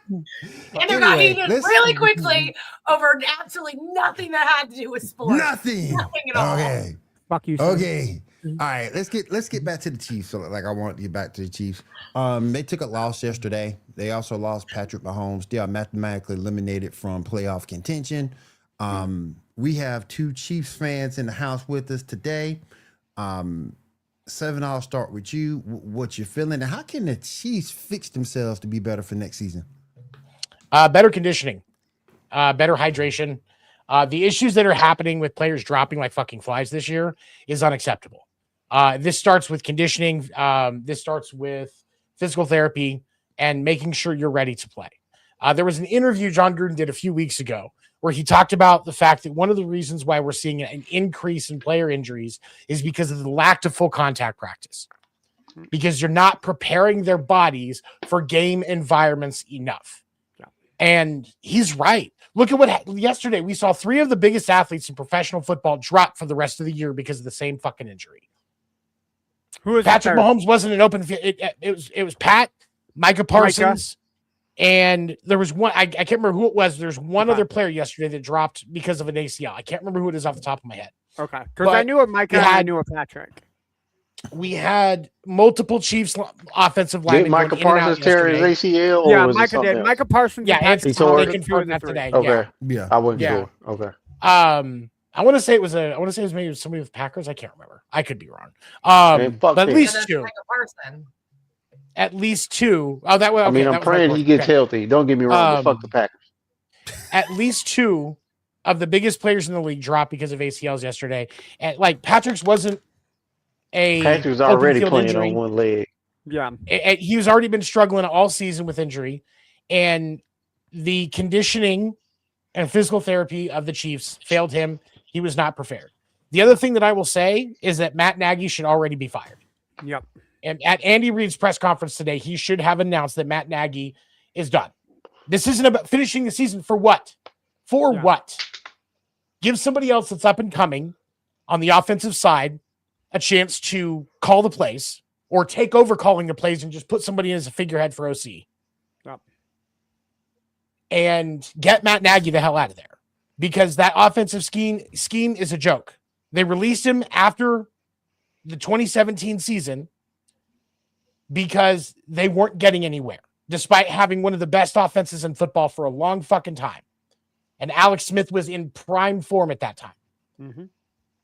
J: And they're not heated really quickly over absolutely nothing that had to do with sports.
F: Nothing
J: at all.
F: Okay.
G: Fuck you.
F: Okay. All right. Let's get back to the Chiefs. So, I want to get back to the Chiefs. They took a loss yesterday. They also lost Patrick Mahomes. They are mathematically eliminated from playoff contention. We have 2 Chiefs fans in the house with us today. Seven, I'll start with you. What you're feeling, and how can the Chiefs fix themselves to be better for next season?
E: Better conditioning, better hydration. The issues that are happening with players dropping like fucking flies this year is unacceptable. This starts with conditioning. This starts with physical therapy and making sure you're ready to play. There was an interview John Gruden did a few weeks ago where he talked about the fact that one of the reasons why we're seeing an increase in player injuries is because of the lack of full contact practice, because you're not preparing their bodies for game environments enough. Yeah. And he's right. Look at what yesterday we saw 3 of the biggest athletes in professional football drop for the rest of the year because of the same fucking injury.
G: Who is
E: Patrick Mahomes wasn't an open. It was Pat, Micah Parsons. And there was one, I can't remember who it was. There's one other player yesterday that dropped because of an ACL. I can't remember who it is off the top of my head.
G: Okay. Because I knew of Micah and I knew of Patrick.
E: We had multiple Chiefs offensive linemen.
H: Did Micah Parsons tear his ACL?
G: Yeah, Micah did. Micah Parsons.
E: Yeah, they confirmed that today.
H: Okay.
F: Yeah.
H: I wasn't sure. Okay.
E: I want to say it was maybe somebody with Packers. I can't remember. I could be wrong. But at least 2. At least 2. Oh, that way. Okay,
H: I mean, I'm praying he gets healthy. Don't get me wrong. But fuck the Packers.
E: At least 2 of the biggest players in the league dropped because of ACLs yesterday. And like Patrick's wasn't
H: Patrick's already playing injury. On one leg.
G: Yeah.
E: He was already been struggling all season with injury, and the conditioning and physical therapy of the Chiefs failed him. He was not prepared. The other thing that I will say is that Matt Nagy should already be fired.
G: Yep.
E: And at Andy Reid's press conference today, he should have announced that Matt Nagy is done. This isn't about finishing the season for what? For what? Give somebody else that's up and coming on the offensive side a chance to call the plays or take over calling the plays and just put somebody in as a figurehead for OC.
G: Yep.
E: And get Matt Nagy the hell out of there, because that offensive scheme is a joke. They released him after the 2017 season because they weren't getting anywhere, despite having one of the best offenses in football for a long fucking time. And Alex Smith was in prime form at that time.
G: Mm-hmm.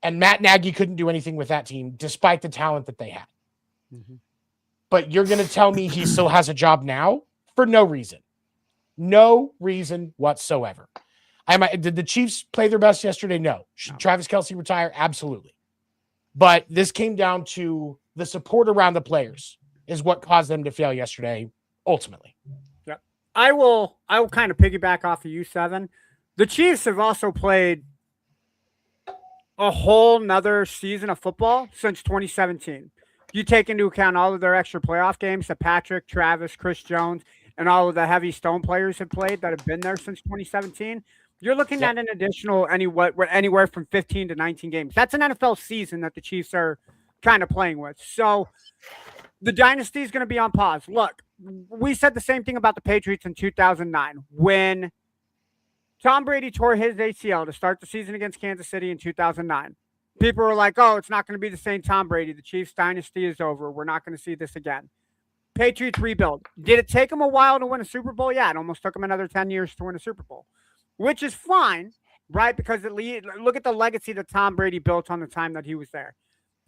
E: And Matt Nagy couldn't do anything with that team, despite the talent that they had.
G: Mm-hmm.
E: But you're going to tell me he still has a job now for no reason. No reason whatsoever. Did the Chiefs play their best yesterday? No. Should Travis Kelce retire? Absolutely. But this came down to the support around the players is what caused them to fail yesterday, ultimately.
G: Yep. I will kind of piggyback off of you, Seven. The Chiefs have also played a whole nother season of football since 2017. You take into account all of their extra playoff games that Patrick, Travis, Chris Jones, and all of the heavy stone players have played that have been there since 2017. You're looking at an additional anywhere from 15 to 19 games. That's an NFL season that the Chiefs are kind of playing with. So the dynasty is going to be on pause. Look, we said the same thing about the Patriots in 2009 when Tom Brady tore his ACL to start the season against Kansas City in 2009. People were like, oh, it's not going to be the same Tom Brady. The Chiefs dynasty is over. We're not going to see this again. Patriots rebuild. Did it take them a while to win a Super Bowl? Yeah, it almost took them another 10 years to win a Super Bowl, which is fine, right? Because look at the legacy that Tom Brady built on the time that he was there.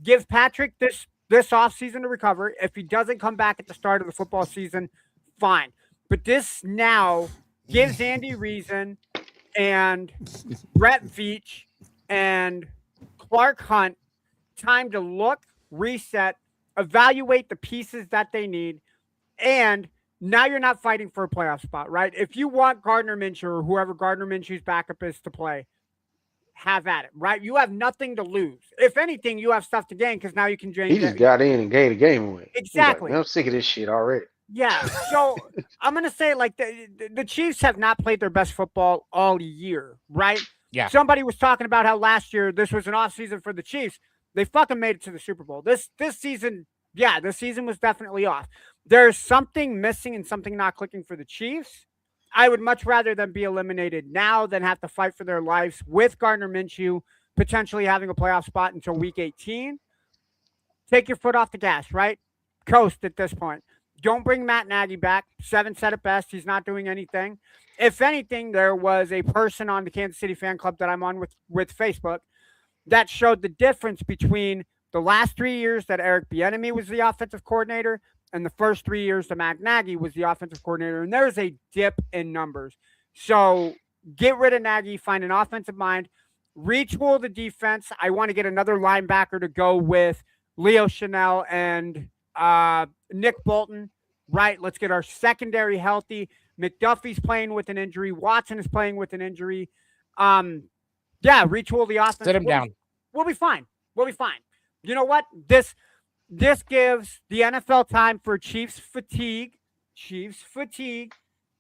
G: Give Patrick this offseason to recover. If he doesn't come back at the start of the football season, fine. But this now gives Andy Reason and Brett Veach and Clark Hunt time to look, reset, evaluate the pieces that they need, and now you're not fighting for a playoff spot, right? If you want Gardner Minshew or whoever Gardner Minshew's backup is to play, have at it, right? You have nothing to lose. If anything, you have stuff to gain because now you can drain.
H: He just got in and gave the game away.
G: Exactly.
H: Like, I'm sick of this shit already.
G: Yeah. So I'm gonna say like the Chiefs have not played their best football all year, right?
E: Yeah.
G: Somebody was talking about how last year this was an off season for the Chiefs. They fucking made it to the Super Bowl. This season, yeah, the season was definitely off. There's something missing and something not clicking for the Chiefs. I would much rather them be eliminated now than have to fight for their lives with Gardner Minshew potentially having a playoff spot until week 18. Take your foot off the gas, right? Coast at this point. Don't bring Matt Nagy back. Seven said it best. He's not doing anything. If anything, there was a person on the Kansas City fan club that I'm on with Facebook that showed the difference between the last 3 years that Eric Bieniemy was the offensive coordinator and the first 3 years that Matt Nagy was the offensive coordinator. And there's a dip in numbers. So get rid of Nagy, find an offensive mind, retool the defense. I want to get another linebacker to go with Leo Chanel and Nick Bolton, right? Let's get our secondary healthy. McDuffie's playing with an injury. Watson is playing with an injury. Yeah, retool the offense.
E: Sit him down.
G: We'll be fine. We'll be fine. You know what? This gives the NFL time for Chiefs fatigue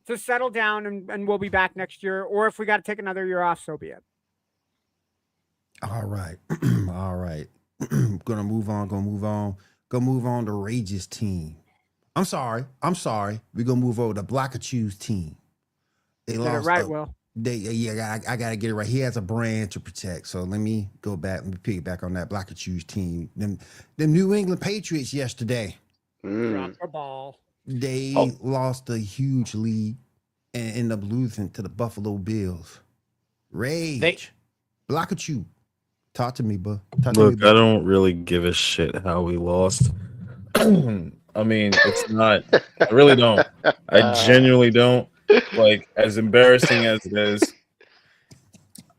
G: to settle down, and we'll be back next year. Or if we got to take another year off, so be it.
F: All right. All right. Gonna move on to Rage's team. I'm sorry. We're gonna move over to Blackachu's team. They
G: Get
F: lost
G: it right, Will.
F: I gotta get it right. He has a brand to protect. So let me go back. Let me piggyback on that Blackachu's team. Them New England Patriots yesterday.
G: Drop the ball.
F: They lost a huge lead and ended up losing to the Buffalo Bills. Rage. Blackachu. Talk to me, bud.
I: Look, I don't really give a shit how we lost. I mean, it's not. I really don't. I genuinely don't. Like, as embarrassing as it is,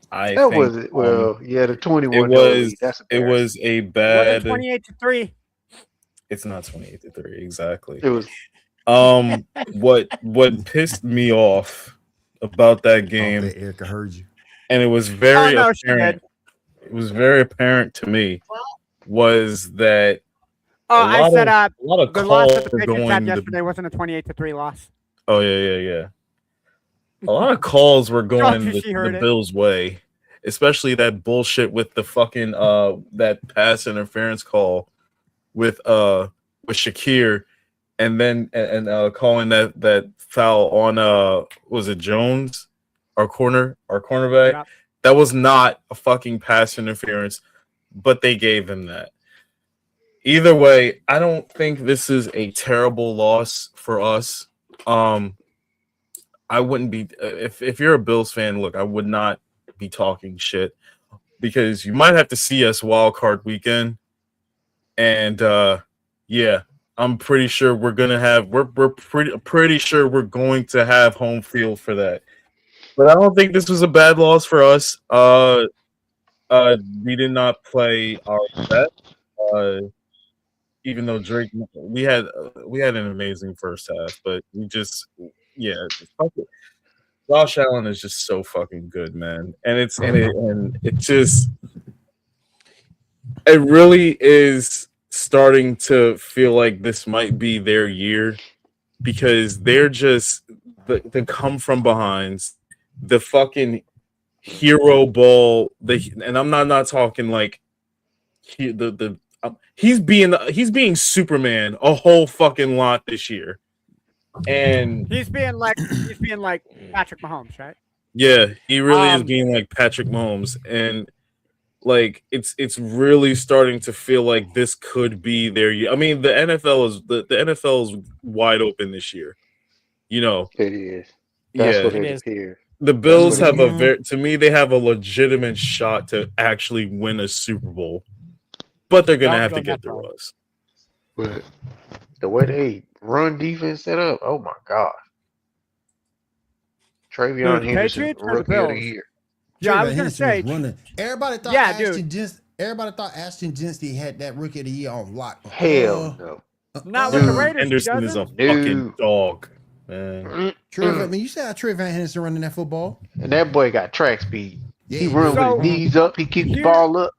I: I think
H: was it. Well, yeah, the 21.
I: It was a bad.
G: 28-3.
I: It's not 28-3 exactly.
H: It was.
I: What pissed me off about that game?
F: Erica heard you,
I: and it was very apparent. It was very apparent to me was that
G: a lot of
I: calls
G: loss that the
I: were
G: Patriots had
I: going
G: yesterday wasn't a 28-3 loss.
I: Oh yeah. A lot of calls were going the Bills' way, especially that bullshit with the fucking that pass interference call with Shakir, and then calling that foul on was it Jones, our cornerback. Yeah. That was not a fucking pass interference, but they gave him that. Either way, I don't think this is a terrible loss for us. I wouldn't be if you're a Bills fan. Look, I would not be talking shit because you might have to see us wild card weekend, and yeah, I'm pretty sure we're gonna have we're pretty sure we're going to have home field for that. But I don't think this was a bad loss for us. We did not play our best. Even though Drake, we had an amazing first half, but we just, Josh Allen is just so fucking good, man, and it really is starting to feel like this might be their year because they're just the come from behinds, the fucking hero ball. And I'm not talking like he's being Superman a whole fucking lot this year, and
G: he's being like Patrick Mahomes, right?
I: Yeah, he really is being like Patrick Mahomes, and like it's really starting to feel like this could be their year. I mean, the NFL is wide open this year. You know,
H: it is. That's what it appears.
I: The Bills have to me, they have a legitimate shot to actually win a Super Bowl, but they're gonna have to get through us.
H: But the way they run defense set up, oh my god. Travion Henderson, rookie of the year.
G: Yeah, I was gonna say
F: everybody thought everybody thought Ashton Jinty had that rookie of the year on lock.
H: Hell no.
G: Not with the Raiders.
I: Henderson is a fucking dog, man.
F: I mean, you said how Travion Henderson running that football,
H: and that boy got track speed. Yeah, he runs with his knees up. He keeps the ball up.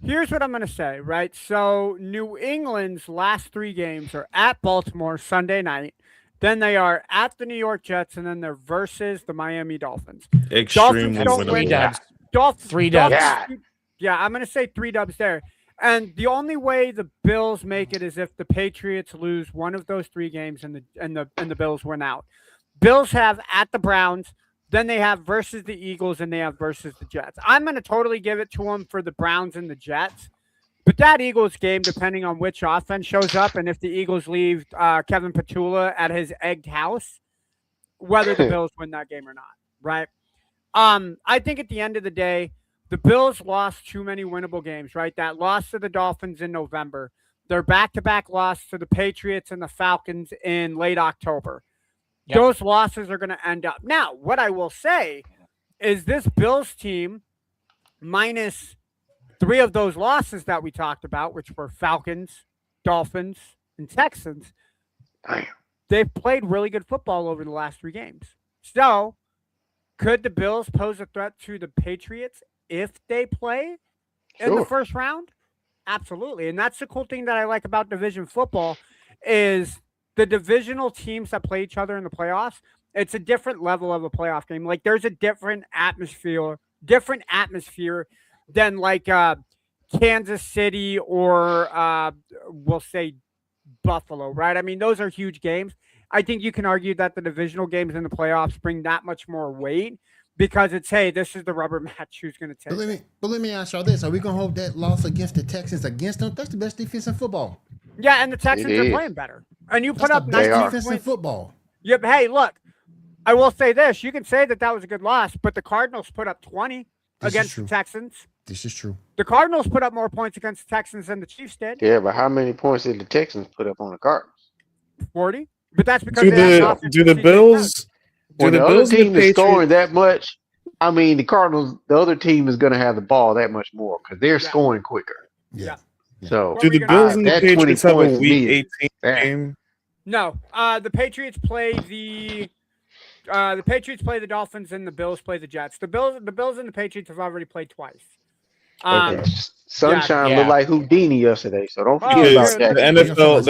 G: Here's what I'm going to say, right? So New England's last 3 games are at Baltimore Sunday night. Then they are at the New York Jets, and then they're versus the Miami Dolphins.
I: Extremely winnable.
E: 3 dubs.
G: Yeah, I'm going to say 3 dubs there. And the only way the Bills make it is if the Patriots lose one of those 3 games and the Bills win out. Bills have at the Browns. Then they have versus the Eagles, and they have versus the Jets. I'm going to totally give it to them for the Browns and the Jets. But that Eagles game, depending on which offense shows up, and if the Eagles leave Kevin Petula at his egged house, whether the Bills win that game or not, right? I think at the end of the day, the Bills lost too many winnable games, right? That loss to the Dolphins in November. Their back-to-back loss to the Patriots and the Falcons in late October. Yep. Those losses are going to end up. Now, what I will say is this Bills team, minus 3 of those losses that we talked about, which were Falcons, Dolphins, and Texans, they've played really good football over the last 3 games. So, could the Bills pose a threat to the Patriots if they play in the first round? Absolutely. And that's the cool thing that I like about division football is the divisional teams that play each other in the playoffs, it's a different level of a playoff game. Like there's a different atmosphere than like Kansas City or we'll say Buffalo, right? I mean, those are huge games. I think you can argue that the divisional games in the playoffs bring that much more weight because it's, hey, this is the rubber match. Who's going to take it?
F: But let me ask y'all this. Are we going to hold that loss against the Texans against them? That's the best defense in football.
G: Yeah, and the Texans are playing better. And you put up 19
F: defense in football.
G: Yep. Hey, look, I will say this. You can say that was a good loss, but the Cardinals put up 20 against the Texans.
F: This is true.
G: The Cardinals put up more points against the Texans than the Chiefs did.
H: Yeah, but how many points did the Texans put up on the Cardinals?
G: 40. But that's because
I: do the Bills
H: when the other team is scoring that much, I mean the Cardinals, the other team is going to have the ball that much more because they're scoring quicker.
G: Yeah.
H: So
I: do the Bills and the Patriots have a week 18 game?
G: No. The Patriots play the Dolphins and the Bills play the Jets. The Bills and the Patriots have already played twice.
H: Sunshine looked like Houdini yesterday, so don't forget about that.
I: The NFL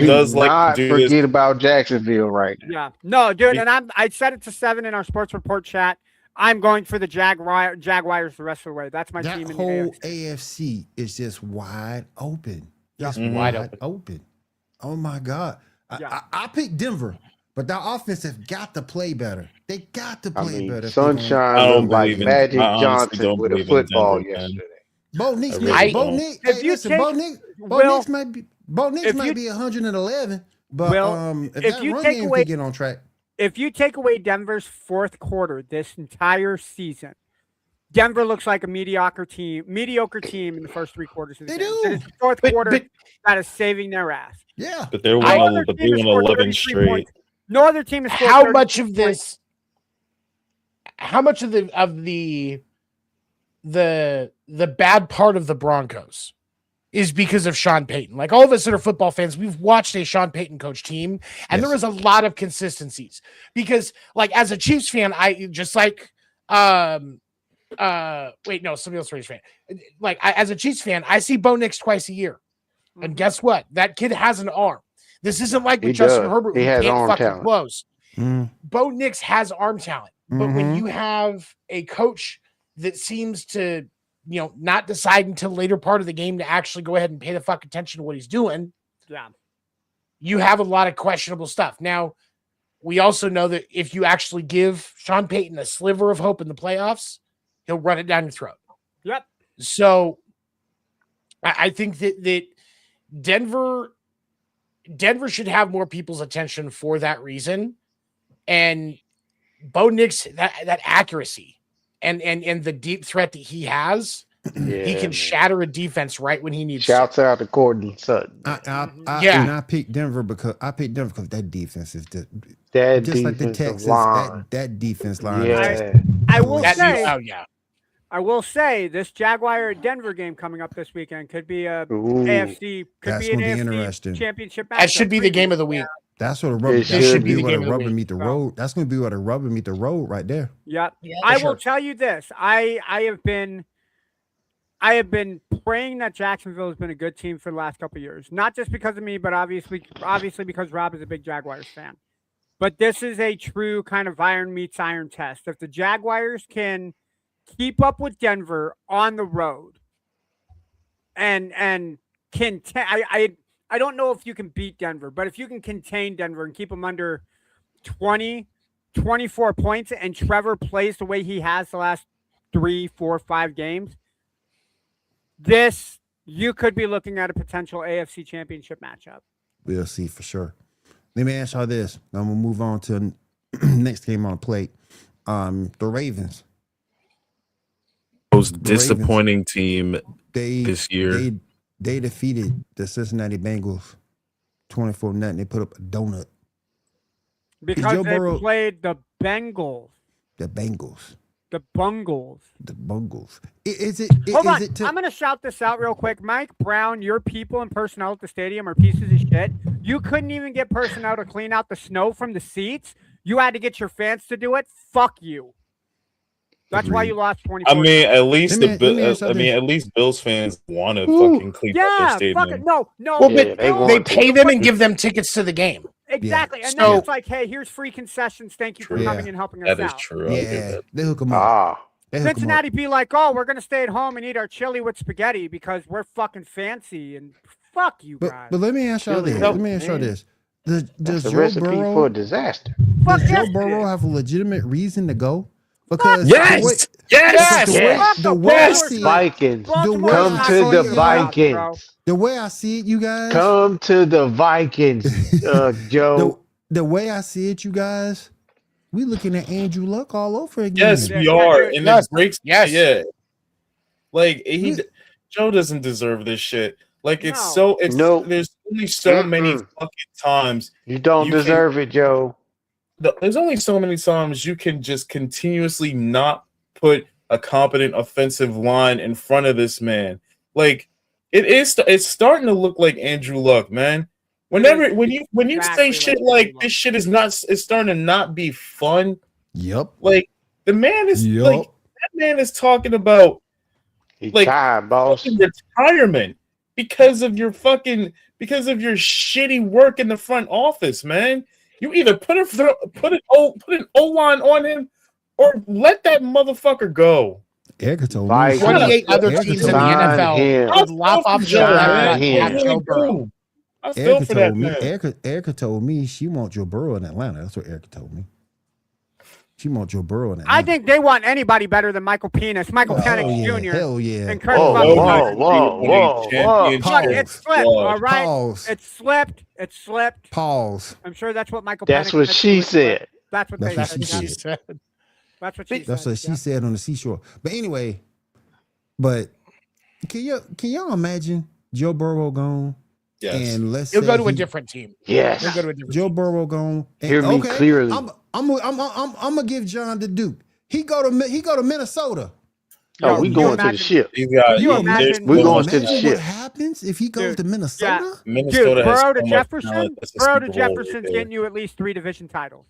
I: does like to
H: forget about Jacksonville right now.
G: Yeah, no, dude, and I said it to 7 in our sports report chat. I'm going for the Jaguars the rest of the way. That's my team.
F: That whole AFC is just wide open. Just wide open. Oh my God! I picked Denver, but their offense have got to play better. They got to play better.
H: Sunshine looked like Magic Johnson with a football yesterday.
F: Bo Nix might be 111, but if that run game could get on track.
G: If you take away Denver's fourth quarter this entire season, Denver looks like a mediocre team in the first 3 quarters of the game. It's the fourth quarter that is saving their ass.
F: Yeah,
I: but they won 11 straight.
G: Points. No other team has scored.
E: How much of the bad part of the Broncos is because of Sean Payton? Like all of us that are football fans, we've watched a Sean Payton coach team, and there was a lot of consistencies. Because, like, as a Chiefs fan, I just like somebody else Raiders fan. Like, as a Chiefs fan, I see Bo Nix twice a year, and guess what? That kid has an arm. This isn't like with Justin Herbert.
H: He has arm talent.
G: close.
E: Bo Nix has arm talent, but when you have a coach that seems to, not decide until later part of the game to actually go ahead and pay the fuck attention to what he's doing, you have a lot of questionable stuff. Now, we also know that if you actually give Sean Payton a sliver of hope in the playoffs, he'll run it down your throat.
G: Yep.
E: So I think that Denver should have more people's attention for that reason. And Bo Nix, that accuracy and the deep threat that he has, he can shatter a defense right when he needs
H: Shouts out to Courtney Sutton.
F: And I picked Denver because that defense is just like the Texans. That defense line.
H: Yeah.
G: I will say this Jaguar Denver game coming up this weekend could be a AFC championship match.
E: That should be the game of the week.
F: That's what a rubber. That should be where the rubber meet the road. That's going to be where the rubber meet the road right there.
G: Yeah. I will tell you this. I have been praying that Jacksonville has been a good team for the last couple of years. Not just because of me, but obviously because Rob is a big Jaguars fan. But this is a true kind of iron meets iron test. If the Jaguars can keep up with Denver on the road and I don't know if you can beat Denver, but if you can contain Denver and keep them under 20, 24 points, and Trevor plays the way he has the last 3, 4, 5 games, you could be looking at a potential AFC championship matchup.
F: We'll see for sure. Let me ask y'all this. I'm going to move on to next game on the plate. The Ravens.
I: Most disappointing team this year.
F: They defeated the Cincinnati Bengals 24-0. They put up a donut.
G: Because they played the Bengals.
F: The Bengals.
G: The Bungles.
F: The Bungles.
G: Hold on. I'm going to shout this out real quick. Mike Brown, your people and personnel at the stadium are pieces of shit. You couldn't even get personnel to clean out the snow from the seats. You had to get your fans to do it. Fuck you. That's why you lost 24.
I: I mean, at least at least Bills fans want to fucking clean up their stadium.
G: No.
E: Well, they pay them and give them tickets to the game.
G: Exactly. Yeah. And then it's like, hey, here's free concessions. Thank you for coming and helping us out.
I: That is true.
F: Yeah, they hook them up.
G: Cincinnati be like, oh, we're going to stay at home and eat our chili with spaghetti because we're fucking fancy and fuck you guys.
F: But let me ask y'all this. Does
H: Joe
F: recipe
H: Burrow for a disaster?
F: Does Joe Burrow have a legitimate reason to go? Because
I: yes,
F: the way I see it,
H: Vikings. Come to the Vikings.
F: The way I see it, you guys.
H: Come to the Vikings, Joe.
F: The way I see it, you guys. We looking at Andrew Luck all over again.
I: Yes, we are. And it breaks. Yeah. Like Joe doesn't deserve this shit. Like there's only so many fucking times
H: you don't deserve it, Joe.
I: There's only so many times you can just continuously not put a competent offensive line in front of this man. Like it's starting to look like Andrew Luck, man. When you say shit like this shit it's starting to not be fun.
F: Yep.
I: Like the man is like that man is talking about
H: tired, boss.
I: Retirement because of your shitty work in the front office, man. You either put an O-line on him or let that motherfucker go.
F: Erica told me
E: 28 other teams in the NFL would lop off Joe Burrow.
I: I feel for that man.
F: Erica told me she wants Joe Burrow in Atlanta. That's what Erica told me. She wants Joe Burrow in Atlanta.
G: I think they want anybody better than Michael Penix, Penix Jr.
F: Hell yeah.
G: And Kurt
H: Whoa.
G: It slipped, all right?
F: Pause.
G: It slipped.
F: Pause.
G: I'm sure that's what Michael
H: That's
G: Penix
H: what she said.
G: That's what she said. That's what
F: she said on the seashore. But anyway, can y'all imagine Joe Burrow gone?
I: Yes.
F: And let's
E: he'll go to a different team.
H: Yes.
E: He'll go to a different
F: Joe
E: team.
F: Burrow gone.
H: Hear me clearly.
F: I'm gonna give John the Duke. He go to Minnesota.
H: Oh, we going to the ship.
G: We're going
H: to the ship.
F: What happens if he goes to Minnesota?
G: Yeah.
I: Minnesota
G: Dude, Burrow
I: has
G: to
I: so
G: Jefferson. Burrow to Jefferson's getting you at least 3 division titles.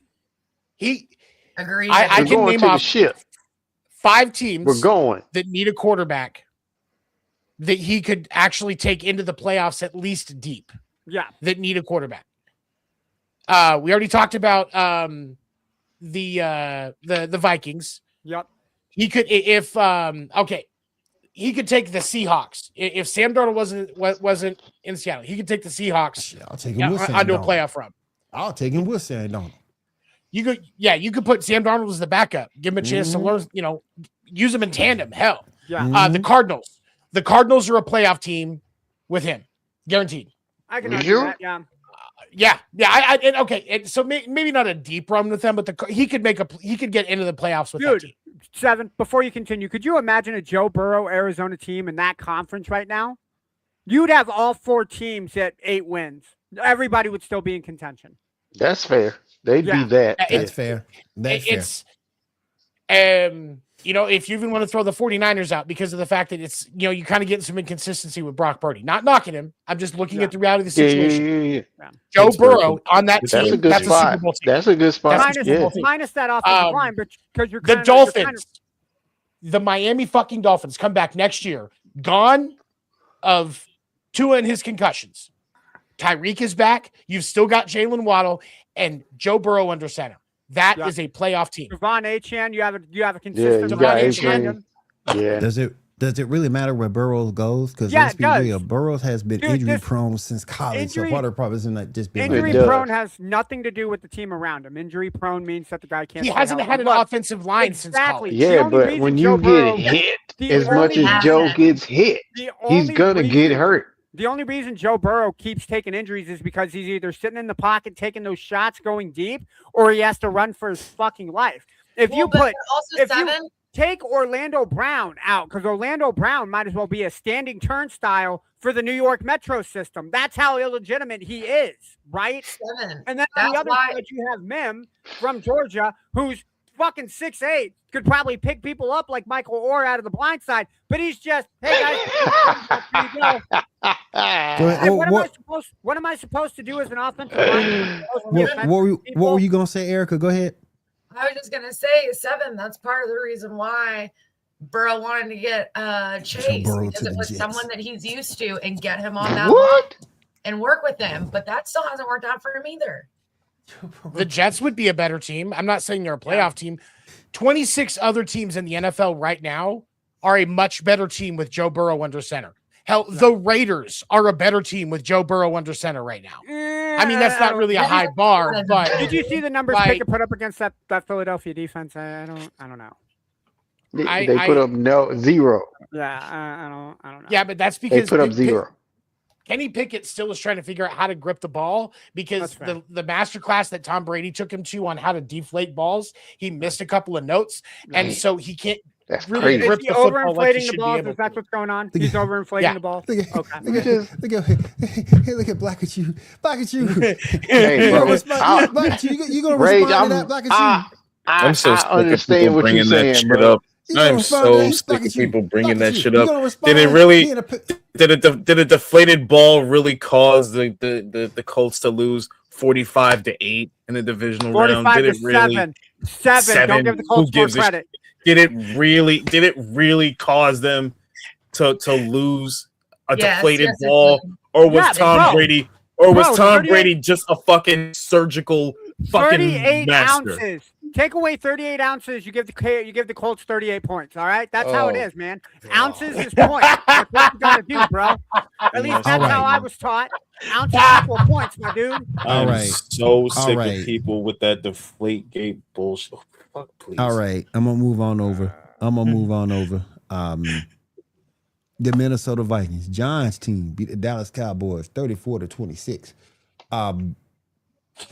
J: Agreed.
E: I can name off
H: ship.
E: 5 teams
H: that
E: need a quarterback that he could actually take into the playoffs at least deep.
G: Yeah.
E: That need a quarterback. We already talked about the Vikings.
G: Yep.
E: He could he could take the Seahawks. If Sam Darnold wasn't in Seattle, he could take the Seahawks.
F: I'll take him with Sam
E: onto a
F: Darnold.
E: playoff run.
F: I'll take him with Sam Darnold.
E: You could put Sam Darnold as the backup. Give him a chance to learn, use him in tandem. Hell.
G: Yeah.
E: The Cardinals. The Cardinals are a playoff team with him, guaranteed.
G: I can argue that.
E: Yeah. Okay. So maybe not a deep run with them, but he could get into the playoffs with that team.
G: 7. Before you continue, could you imagine a Joe Burrow Arizona team in that conference right now? You'd have all 4 teams at 8 wins. Everybody would still be in contention.
H: That's fair. They'd be that.
F: That's fair.
E: If you even want to throw the 49ers out because of the fact that it's, you kind of get some inconsistency with Brock Purdy. Not knocking him. I'm just looking at the reality of the situation.
H: Yeah.
E: Joe Burrow on that team.
H: That's a good spot. That's a good spot.
G: Minus that offensive line, but because you're
E: the Dolphins, the Miami fucking Dolphins come back next year, gone of Tua and his concussions. Tyreek is back. You've still got Jalen Waddle and Joe Burrow under center. That is a playoff team.
G: Devon Achane, you have a consistent
H: Devon Achane. Yeah.
F: Does it really matter where Burrows goes? Because let's be real, Burrows has been injury prone since college. So part of the problem isn't just being
G: injury prone has nothing to do with the team around him. Injury prone means that the guy can't.
E: He hasn't had an offensive line since college.
H: Yeah, but when you get hit, as much as Joe gets hit, he's gonna get hurt.
G: The only reason Joe Burrow keeps taking injuries is because he's either sitting in the pocket taking those shots going deep, or he has to run for his fucking life. If you take Orlando Brown out, because Orlando Brown might as well be a standing turnstile for the New York Metro system. That's how illegitimate he is, right?
J: 7.
G: And then on the other side, you have Mim from Georgia, who's fucking 6'8", could probably pick people up like Michael Orr out of the blind side, but he's just, hey guys, here you go. Hey, what am I supposed to do as an offensive lineman?
F: What were you gonna say, Erica? Go ahead.
J: I was just gonna say 7. That's part of the reason why Burrow wanted to get Chase, because it was someone that he's used to, and get him on that line and work with him. But that still hasn't worked out for him either.
E: The Jets would be a better team. I'm not saying they're a playoff team. 26 other teams in the NFL right now are a much better team with Joe Burrow under center. Hell, the Raiders are a better team with Joe Burrow under center right now. I mean, that's not really a high bar, but
G: did you see the numbers Pickett put up against that Philadelphia defense? I don't know.
H: They put up 0.
G: Yeah, I don't know.
E: Yeah, but that's because
H: they put up 0.
E: Kenny Pickett still is trying to figure out how to grip the ball, because the masterclass that Tom Brady took him to on how to deflate balls, he missed a couple of notes, and so he can't really grip the football like he should be able to.
G: Is that what's going on? He's overinflating the ball.
F: Look at Black at you.
H: Hey, bro,
F: you gonna respond to that? Black at you.
I: I'm so sick of people bringing that shit up. I'm so sick of people bringing that shit up. Did it really? Did a deflated ball really cause the Colts to lose 45-8 in the divisional round? Did it really?
G: 7. Don't give the Colts more credit.
H: Did it really cause them to lose a deflated ball, or was Tom Brady? Or was Tom Brady just a fucking surgical fucking
G: 38
H: master?
G: Ounces. Take away 38 ounces, you give the Colts 38 points. All right, that's how it is, man. Ounces is points. That's what you gotta do, bro. At least that's how I was taught. Ounces equal points, my dude.
I: I'm so sick of people with that deflate gate bullshit. Fuck, please.
F: All right, I'm gonna move on over. The Minnesota Vikings, John's team beat the Dallas Cowboys 34-26.
G: Can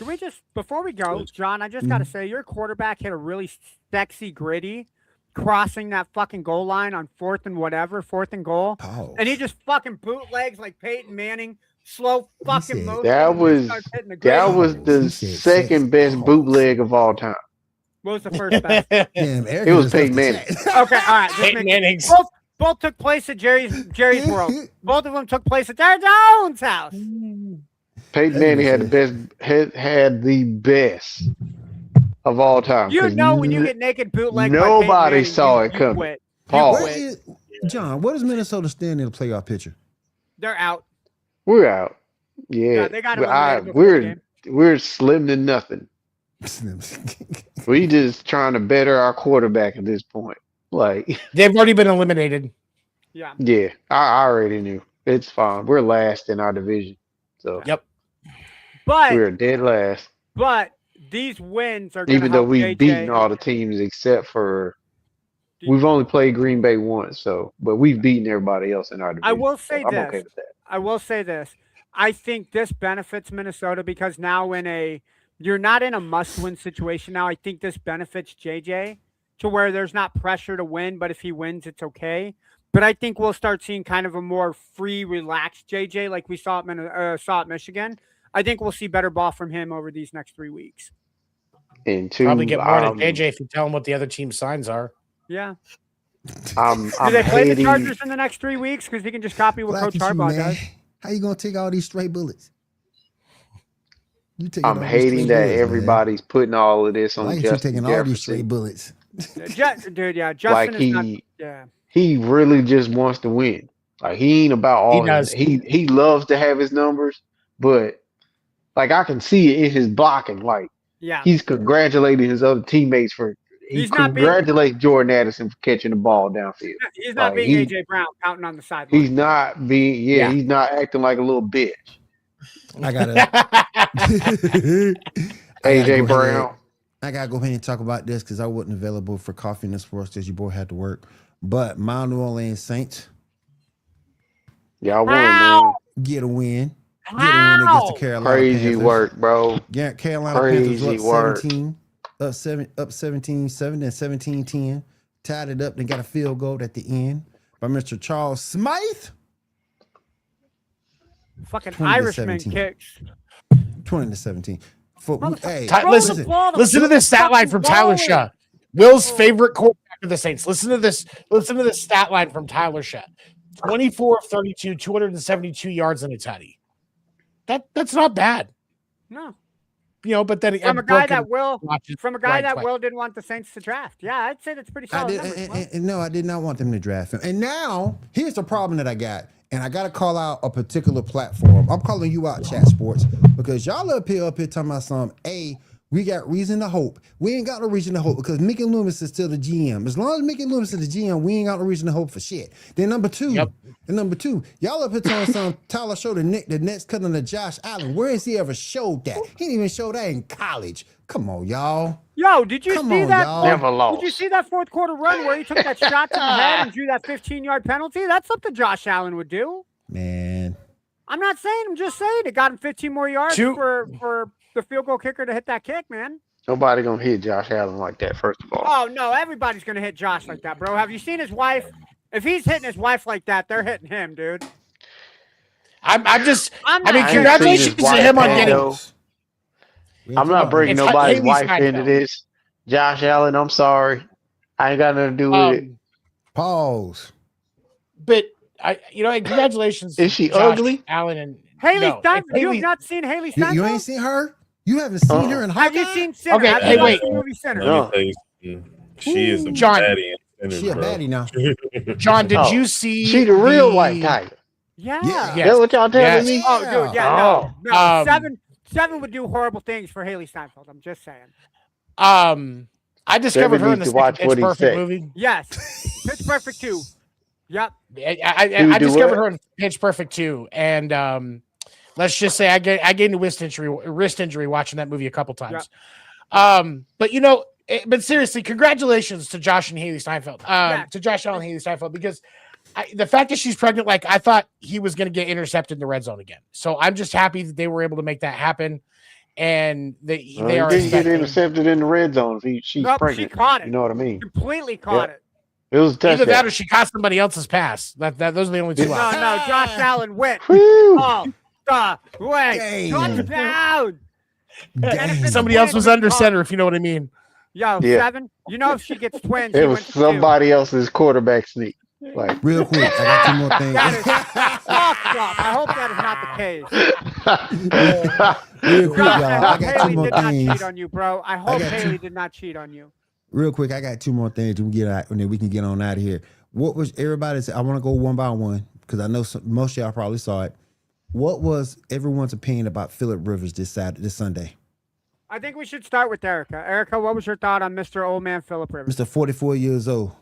G: we just, before we go, John, I just got to say, your quarterback hit a really sexy gritty crossing that fucking goal line on 4th and goal.
F: Oh.
G: And he just fucking bootlegs like Peyton Manning, slow fucking motion.
H: That was the second best bootleg of all time.
G: What was the first best?
H: It was Peyton Manning.
G: Okay, all right.
E: Peyton Manning's.
G: Both took place at Jerry's World. Both of them took place at Jerry Jones' house.
H: Peyton Manning had the best of all time.
G: You know when you get naked bootleg,
H: nobody saw it coming.
F: John, what does Minnesota stand in the playoff picture?
G: They're out.
H: We're out. Yeah,
G: they got
H: we're slim to nothing. We just trying to better our quarterback at this point. Like,
E: they've already been eliminated.
G: Yeah.
H: Yeah, I already knew. It's fine. We're last in our division. So
E: yep.
G: But
H: we're dead last.
G: But these wins are
H: even though we've beaten all the teams except for
K: We've only played Green Bay once, but we've beaten everybody else in our division.
G: I will say
K: I'm
G: this.
K: okay with that.
G: I will say this. I think this benefits Minnesota because now you're not in a must-win situation now. I think this benefits JJ to where there's not pressure to win, but if he wins, it's okay. But I think we'll start seeing kind of a more free, relaxed JJ like we saw at Michigan. I think we'll see better ball from him over these next 3 weeks.
K: And two,
E: probably get more than JJ if you tell him what the other team's signs are.
G: Yeah.
K: Do
G: they play the Chargers in the next 3 weeks? Because he can just copy what Coach Harbaugh does.
F: How you gonna take all these stray bullets?
K: I'm hating that everybody's putting all of this on Justin
F: taking all these stray bullets.
G: Dude, yeah, Justin
K: like he really just wants to win. Like he ain't about all. He loves to have his numbers, but like I can see it in his blocking. Like he's congratulating his other teammates for. He congratulates Jordan Addison for catching the ball downfield.
G: He's not being AJ Brown counting on the sideline.
K: He's not being he's not acting like a little bitch.
F: I gotta
K: AJ Brown.
F: I gotta go ahead and talk about this because I wasn't available for Coffee and Sports because your boy had to work. But my New Orleans Saints,
K: y'all won, man.
F: Get a win. Get a win against the Carolina
K: Crazy
F: Panthers.
K: Work, bro.
F: Yeah, Carolina Panthers up 17. Up 17-7 and 17-10. Tied it up, then got a field goal at the end by Mr. Charles Smythe.
G: Fucking Irishman kicks.
F: 20-17.
E: Listen to this stat line from Tyler Shaw. Will's favorite quarterback of the Saints. Listen to this stat line from Tyler Shaw. 24 of 32, 272 yards and a tutty. That's not bad.
G: No.
E: But then
G: from a guy that Will didn't want the Saints to draft. Yeah, I'd say that's pretty solid.
F: No, I did not want them to draft him. And now here's the problem that I got. And I got to call out a particular platform. I'm calling you out, Chat Sports, because y'all up here talking about something. We got reason to hope. We ain't got no reason to hope because Mickey Loomis is still the GM. As long as Mickey Loomis is the GM, we ain't got no reason to hope for shit. Then number two, y'all up here telling some Tyler showed the Nets cutting to Josh Allen. Where has he ever showed that? He didn't even show that in college. Come on, y'all.
G: Yo, did you see that?
K: Never lost.
G: Did you see that fourth quarter run where he took that shot to the head and drew that 15-yard penalty? That's something Josh Allen would do.
F: Man.
G: I'm not saying. I'm just saying it got him 15 more yards for the field goal kicker to hit that kick, man.
K: Nobody gonna hit Josh Allen like that, first of all.
G: Oh, no, everybody's gonna hit Josh like that, bro. Have you seen his wife? If he's hitting his wife like that, they're hitting him, dude.
E: Congratulations to him on getting.
K: I'm not bringing nobody's wife into this. Josh Allen, I'm sorry. I ain't got nothing to do with it.
F: Pause.
E: But congratulations.
K: Is she
E: Josh
K: ugly?
E: Allen and
G: Haley Steinfeld. You have not seen Haley Steinfeld?
F: You ain't seen her? You haven't seen her in Hawkeye?
G: Have you seen Sinner?
E: Okay,
G: Have
E: hey,
G: you
E: wait.
G: seen movie Sinner?
I: No. She is a baddie.
F: She a baddie now.
E: John, did you see?
K: She the real white tiger.
G: Yeah.
K: That's what y'all telling me?
G: Oh, dude, yeah, no. Seven would do horrible things for Haley Steinfeld. I'm just saying.
E: I discovered her in the Pitch Perfect movie.
G: Yes. Pitch Perfect 2. Yep.
E: I discovered her in Pitch Perfect 2. And let's just say I gained a wrist injury watching that movie a couple times. Yep. But seriously, congratulations to Josh and Haley Steinfeld. To Josh Allen and Haley Steinfeld, because the fact that she's pregnant, like I thought he was going to get intercepted in the red zone again. So I'm just happy that they were able to make that happen. And they are
K: didn't get intercepted in the red zone. She's pregnant.
G: She caught it.
K: You know what I mean?
G: Completely caught it.
K: It was a touchdown.
E: Either that or she caught somebody else's pass. Those are the only two.
G: No, Josh Allen went. Oh, the way. Touchdown.
E: Somebody else was under center, if you know what I mean.
G: Yo, 7. You know if she gets twins.
K: It was somebody else's quarterback sneak. Like
F: real quick, I got 2 more things.
G: That is fucked up. I hope that is not the case.
F: Real quick, y'all. I got 2 more
G: things. Haley did not cheat
F: things.
G: on you, bro. I hope Haley did not cheat on you.
F: Real quick, I got 2 more things to get out, and then we can get on out of here. What was everybody's? I want to go one by one because I know most of y'all probably saw it. What was everyone's opinion about Phillip Rivers this Sunday?
G: I think we should start with Erica. Erica, what was your thought on Mr. Old Man Phillip Rivers?
F: Mr. 44 years old.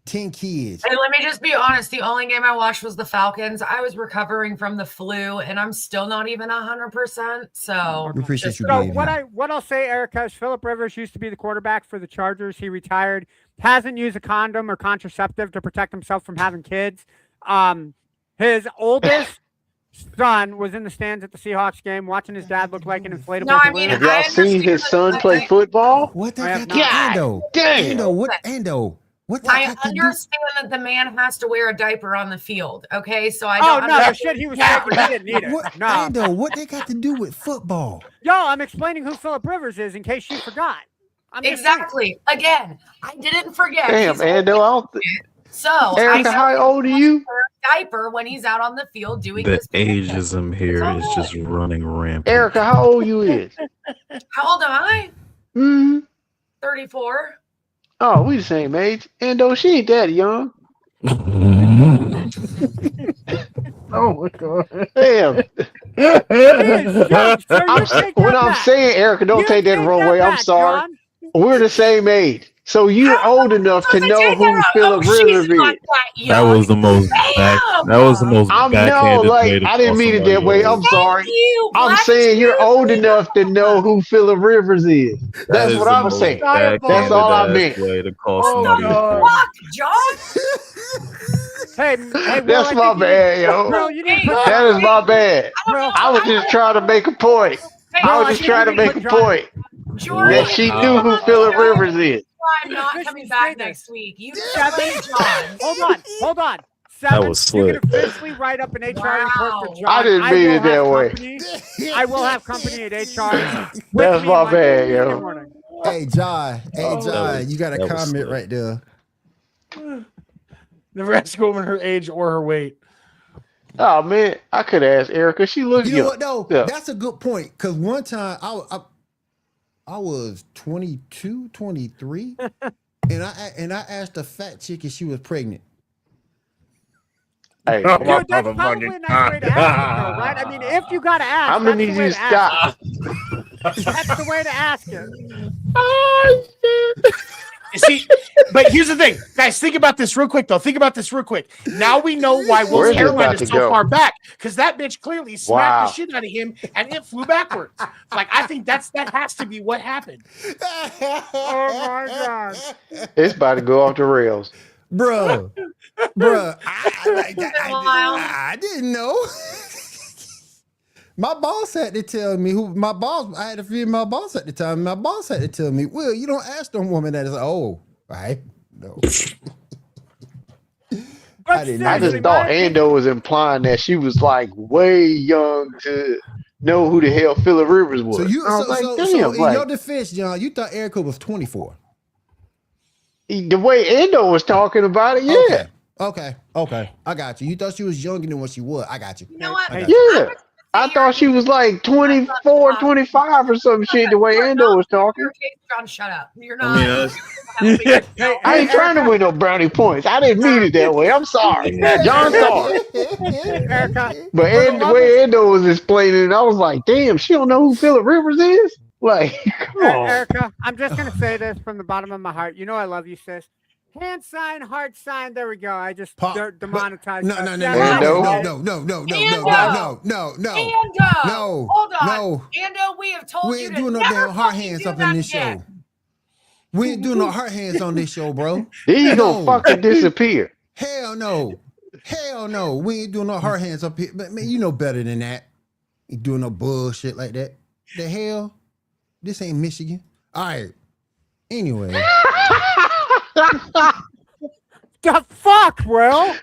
F: 10 kids.
J: Hey, let me just be honest. The only game I watched was the Falcons. I was recovering from the flu, and I'm still not even 100%. So
F: we appreciate you.
G: So what I'll say, Erica, is Phillip Rivers used to be the quarterback for the Chargers. He retired. Hasn't used a condom or contraceptive to protect himself from having kids. His oldest son was in the stands at the Seahawks game, watching his dad look like an inflatable balloon.
K: Have y'all seen his son play football?
F: What that got to do? Ando, what Ando?
J: I understand that the man has to wear a diaper on the field. Okay, so I
G: don't.
J: Oh
G: no, the shit he was taking, he didn't need it.
F: No, Ando, what they got to do with football?
G: Yo, I'm explaining who Phillip Rivers is in case you forgot.
J: Exactly. Again, I didn't forget.
K: Damn, Ando,
J: So
K: Erica, how old are you?
J: Diaper when he's out on the field doing
I: the
J: his business.
I: ageism here is just running rampant.
K: Erica, how old you is?
J: How old am I? 34.
K: Oh, we the same age. Endo, she ain't that young. Oh my god. Damn. What I'm saying, Erica, don't take that the wrong way. I'm sorry. John. We're the same age. So you're old enough to know who Phillip Rivers is.
I: That was the most backhanded way to
K: I didn't mean it that way. I'm sorry. I'm saying you're old enough to know who Phillip Rivers is. That's what I'm saying. That's all I meant.
I: Way to call somebody
J: John?
G: Hey,
K: that's my bad, yo. That is my bad. I was just trying to make a point. I was just trying to make a point. That she knew who Phillip Rivers is.
J: I'm not coming back next week. You 7 John.
G: Hold on. 7.
I: That was slick.
G: You can officially write up an HR report for John.
K: I didn't mean it that way.
G: I will have company at HR.
K: That's my bad, yo.
F: Hey, John. You got a comment right there.
E: Never ask a woman her age or her weight.
K: Oh man, I could ask Erica. She looks.
F: You know what? No, that's a good point. Because one time I was 22, 23, and I asked a fat chick if she was pregnant.
K: Hey,
G: that's probably a nice way to ask it, right? I mean, if you gotta ask,
K: I'm gonna need you to stop.
G: That's the way to ask it.
E: Oh shit. You see, but here's the thing, guys. Think about this real quick, though. Think about this real quick. Now we know why Will's hairline is so far back, because that bitch clearly smacked the shit out of him, and it flew backwards. Like I think that has to be what happened.
G: Oh my god!
K: It's about to go off the rails,
F: bro. I didn't know. My boss had to tell me I had to feed my boss at the time. My boss had to tell me, Will, you don't ask them woman that is old, right? No.
K: I just thought Ando was implying that she was like way young to know who the hell Phillip Rivers was.
F: So in your defense, John, you thought Erica was 24.
K: The way Ando was talking about it, yeah.
F: Okay. I got you. You thought she was younger than what she was. I got you.
J: You know what?
K: Yeah. I thought she was like 24, 25 or some shit the way Ando was talking.
J: John, shut up. You're not.
K: I ain't trying to win no brownie points. I didn't mean it that way. I'm sorry. John sorry. But the way Ando was explaining it, I was like, damn, she don't know who Phillip Rivers is? Like, come on.
G: Erica, I'm just going to say this from the bottom of my heart. You know I love you, sis. Hand sign, heart sign. There we go. I just demonetized.
F: No. Hold
J: on. Ando, we have told you
F: to doing no damn heart hands up in this show. We ain't doing no heart hands on this show, bro.
K: He gonna fucking disappear.
F: Hell no. We ain't doing no heart hands up here. But man, you know better than that. You doing no bullshit like that. The hell? This ain't Michigan. All right. Anyway.
G: The fuck, bro?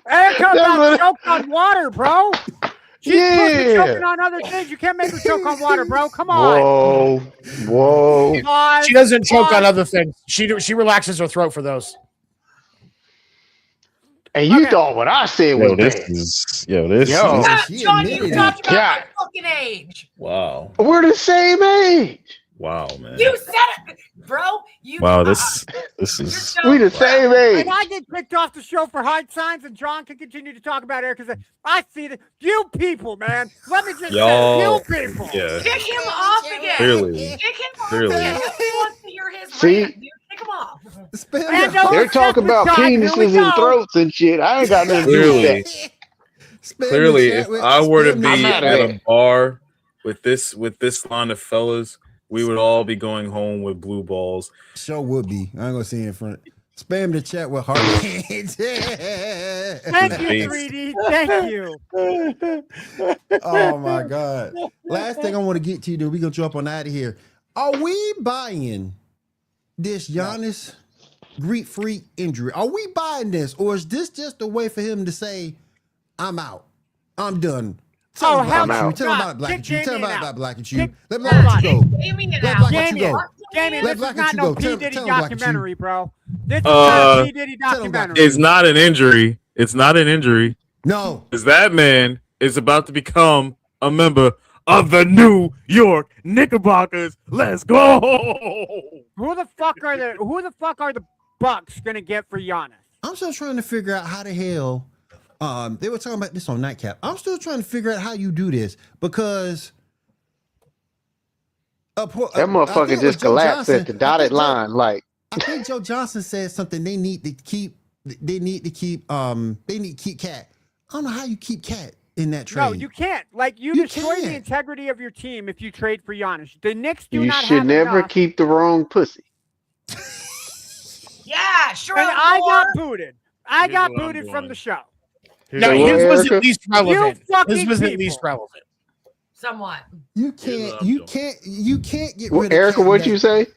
G: Erica got choked on water, bro. She's supposed to be choking on other things. You can't make her choke on water, bro. Come on.
K: Whoa.
E: She doesn't choke on other things. She relaxes her throat for those.
K: And you thought what I said was
J: John, you talked about my fucking age.
I: Wow.
K: We're the same age.
I: Wow, man.
J: You said it, bro.
I: This is
K: we the same age.
G: And I get kicked off the show for hard signs, and John can continue to talk about Eric because I see that you people, man. Let me just say, you people.
I: Yeah.
J: Kick him off again.
I: Clearly.
J: Kick him off again. Nobody wants to hear his
K: See?
J: rant, dude. Kick him off.
K: They're talking about penises and throats and shit. I ain't got nothing to do with that.
I: Clearly, if I were to be at a bar with this line of fellas, we would all be going home with blue balls.
F: Sure would be. I ain't gonna see in front. Spam the chat with heart hands.
G: Thank you, 3D. Thank you.
F: Oh my God. Last thing I want to get to, dude. We gonna jump on out of here. Are we buying this Giannis Greek freak injury? Are we buying this, or is this just a way for him to say, "I'm out, I'm done"?
G: Tell him
F: about Black and you. Tell him about Black and you. Let Black you go. Let Black and you go.
G: Damien, this is not no P. Diddy documentary, bro. This is not a P. Diddy documentary.
I: It's not an injury. It's not an injury.
F: No.
I: Because that man is about to become a member of the New York Knickerbockers. Let's go.
G: Who the fuck are the Bucks gonna get for Giannis?
F: I'm still trying to figure out how the hell. They were talking about this on Nightcap. I'm still trying to figure out how you do this because
K: that motherfucker just collapsed at the dotted line. Like
F: I think Joe Johnson said something. They need to keep Cat. I don't know how you keep Cat in that trade.
G: No, you can't. Like you destroy the integrity of your team if you trade for Giannis. The Knicks do not.
K: You should never keep the wrong pussy.
J: Yeah, sure.
G: And I got booted. I got booted from the show.
E: No, his was at least relevant. His was at least relevant.
J: Somewhat.
F: You can't get rid of
K: Erica, what'd you say?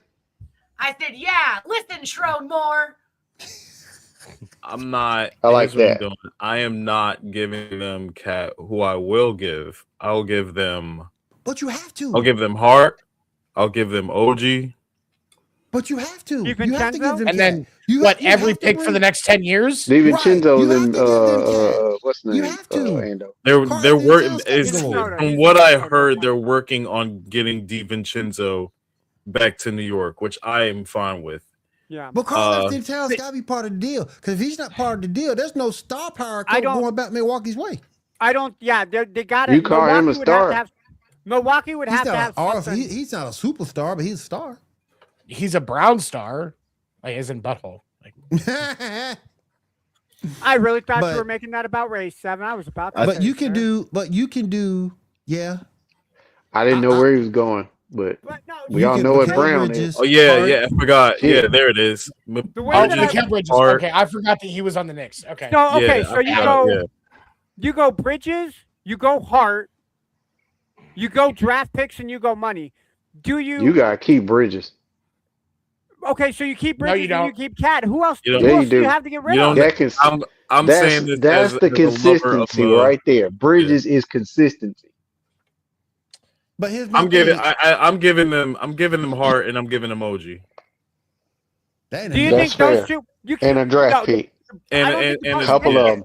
J: I said, yeah, listen, Schrodemore.
I: I'm not.
K: I like that.
I: I am not giving them Cat. Who I will give. I'll give them.
F: But you have to.
I: I'll give them Hart. I'll give them OG.
F: But you have to.
G: You have to give them.
E: And then every pick for the next 10 years.
K: DiVincenzo and what's the name?
F: You have to.
K: Ando.
I: They're working. From what I heard, they're working on getting DiVincenzo back to New York, which I am fine with.
G: Yeah,
F: but Karl-Anthony Towns got to be part of the deal because if he's not part of the deal, there's no star power going back Milwaukee's way.
G: I don't. Yeah, they got it.
K: You call him a star?
G: Milwaukee would have to have something.
F: He's not a superstar, but he's a star.
E: He's a brown star, like as in butthole. Like.
G: I really thought you were making that about race 7. I was about to.
F: But you can do. Yeah.
K: I didn't know where he was going. But we all know what Brown is.
I: Oh yeah, I forgot. Yeah, there it is.
E: Okay, I forgot that he was on the Knicks. Okay.
G: So you go Bridges, you go Hart, you go draft picks, and you go money. You
K: gotta keep Bridges.
G: Okay, so you keep Bridges
E: you don't.
G: And you keep Cat. Who else?
K: You
G: do you have to get rid of?
I: I'm saying
K: that's the consistency right there. Bridges is consistency.
F: But
I: I'm giving them Hart and I'm giving them OG.
G: Do you think those two?
K: And a draft pick
I: and
K: a couple of them.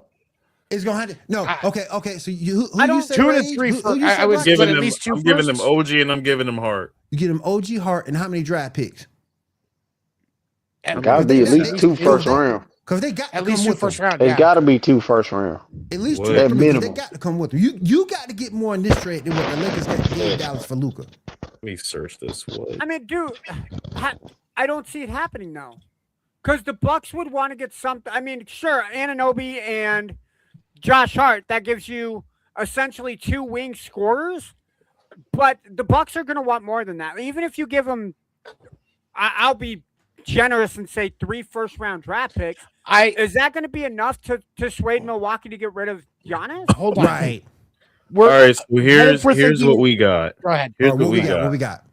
F: It's gonna have to okay. So who you say
E: 2 and 3 for I was giving at least 2.
I: I'm giving them OG and I'm giving them Hart.
F: You give them OG, Hart, and how many draft picks?
K: Gotta be at least 2 first round.
F: Because they got
E: at least 2 first round.
K: It's got to be 2 first round.
F: At least 2
K: at minimum.
F: They got to come with them. You got to get more in this trade than what the Lakers got to give Dallas for Luka.
I: Let me search this.
G: I mean, dude, I don't see it happening now. Because the Bucks would want to get something. I mean, sure, Anunoby and Josh Hart, that gives you essentially 2 wing scorers. But the Bucks are going to want more than that. Even if you give them, I'll be generous and say 3 first-round draft picks. Is that going to be enough to sway Milwaukee to get rid of Giannis?
E: Hold on.
F: Right.
I: All right, so here's what we got.
E: Go ahead.
I: Here's what we got.
F: What we got?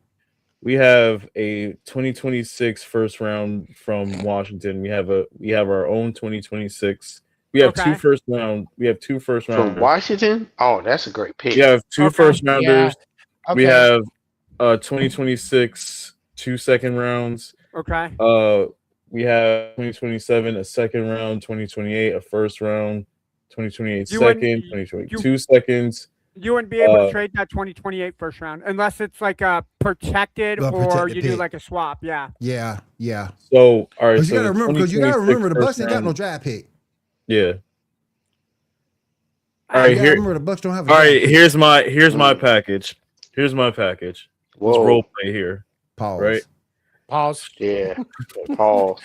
I: We have a 2026 first round from Washington. We have our own 2026. We have 2 first round. We have 2 first rounders
K: from Washington. Oh, that's a great pick.
I: We have 2 first rounders.
E: Yeah. Okay.
I: We have 2026 2 second rounds.
G: Okay.
I: We have 2027 a second round, 2028 a first round, 2028 second, 2022 seconds.
G: You wouldn't be able to trade that 2028 first round unless it's like a protected or you do like a swap. Yeah.
F: Yeah.
I: So all right.
F: You gotta remember the Bucks ain't got no draft pick.
I: Yeah. All right.
F: Remember the Bucks don't have.
I: All right. Here's my package. Here's my package. Let's role play here.
F: Pause.
I: Right.
E: Pause.
K: Yeah. Pause.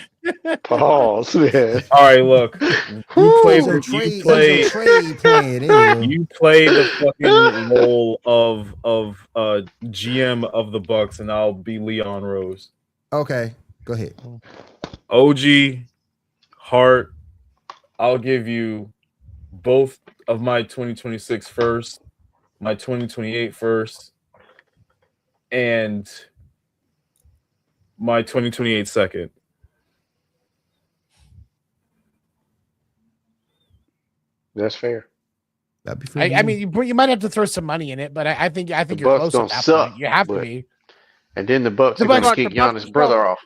K: Pause, man.
I: All right, look. You play the fucking role of GM of the Bucks, and I'll be Leon Rose.
F: Okay, go ahead.
I: OG, Hart, I'll give you both of my 2026 first, my 2028 first, and my 2028 second.
K: That's fair.
F: That'd be fair.
E: I mean, you might have to throw some money in it, but I think
K: The
E: you're
K: Bucks
E: close
K: gonna
E: at that
K: suck,
E: point. You have to
K: but-
E: be.
K: And then the Bucks are
G: Bucks-
K: going to kick
G: the Bucks
K: Giannis' brother off.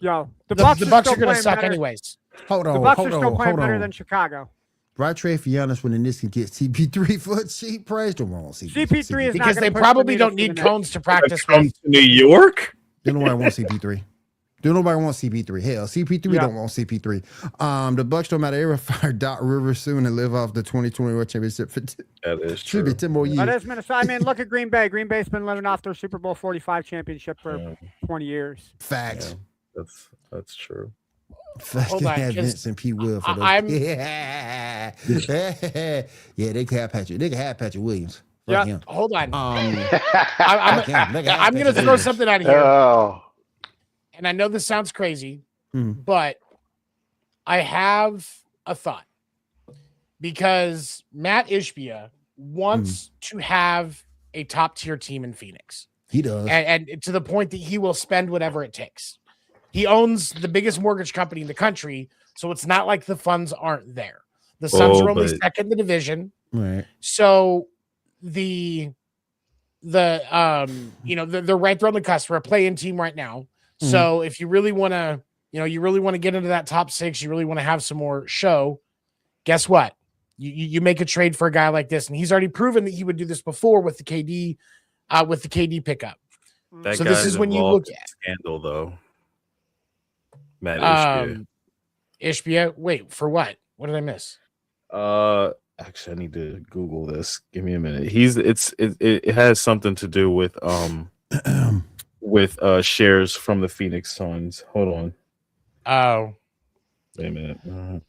G: Yo,
E: The
G: Bucks
E: Bucks
G: still
E: are going to
G: playing
E: suck
G: better.
E: anyways.
F: Hold on,
G: The Bucks
F: hold
G: are still
F: on,
G: playing
F: hold
G: better
F: on.
G: than Chicago.
F: Right trade for Giannis when the Knicks can get CP3 for a cheap price. Don't want CP3.
G: CP3 is
E: Because
G: not
E: they
G: gonna push
E: probably
G: the
E: don't
G: needle
E: need
G: for the
E: cones to practice
I: Come
E: with.
I: to New York?
F: Don't nobody want CP3. Don't nobody want CP3. Hell, CP3 don't want CP3. The Bucks don't matter. They will fire Doc Rivers soon and live off the 2021 championship for
I: That is
F: should
I: true.
F: be 10 more years.
G: That is Minnesota. I mean, look at Green Bay. Green Bay's been living off their Super Bowl 45 championship for 20 years.
F: Facts.
I: Yeah, that's true.
F: Fucking
E: on,
F: have
E: 'cause
F: Vince and P. Will for those.
E: I'm-
F: Yeah. Yeah, they can have Patrick. They can have Patrick Williams. Fuck
G: Yeah.
F: him.
E: Hold on.
F: Um,
E: I'm
F: They can have
E: going to
F: Patrick
E: throw
F: Williams.
E: something out here.
K: Oh,
E: And I know this sounds crazy,
F: Mhm.
E: but I have a thought. Because Matt Ishbia wants to have a top tier team in Phoenix.
F: He does.
E: And to the point that he will spend whatever it takes. He owns the biggest mortgage company in the country, so it's not like the funds aren't there. The Suns are only second in the division.
F: Right.
E: So they're right there on the cusp for a play-in team right now. So if you really want to, get into that top six, you really want to have some more show, guess what? You make a trade for a guy like this, and he's already proven that he would do this before with the KD pickup.
I: That
E: So this is when you look at
I: scandal, though. Matt Ishbia.
E: Ishbia. Wait, for what? What did I miss?
I: Actually, I need to Google this. Give me a minute. It has something to do with shares from the Phoenix Suns. Hold on.
E: Oh,
I: wait a minute.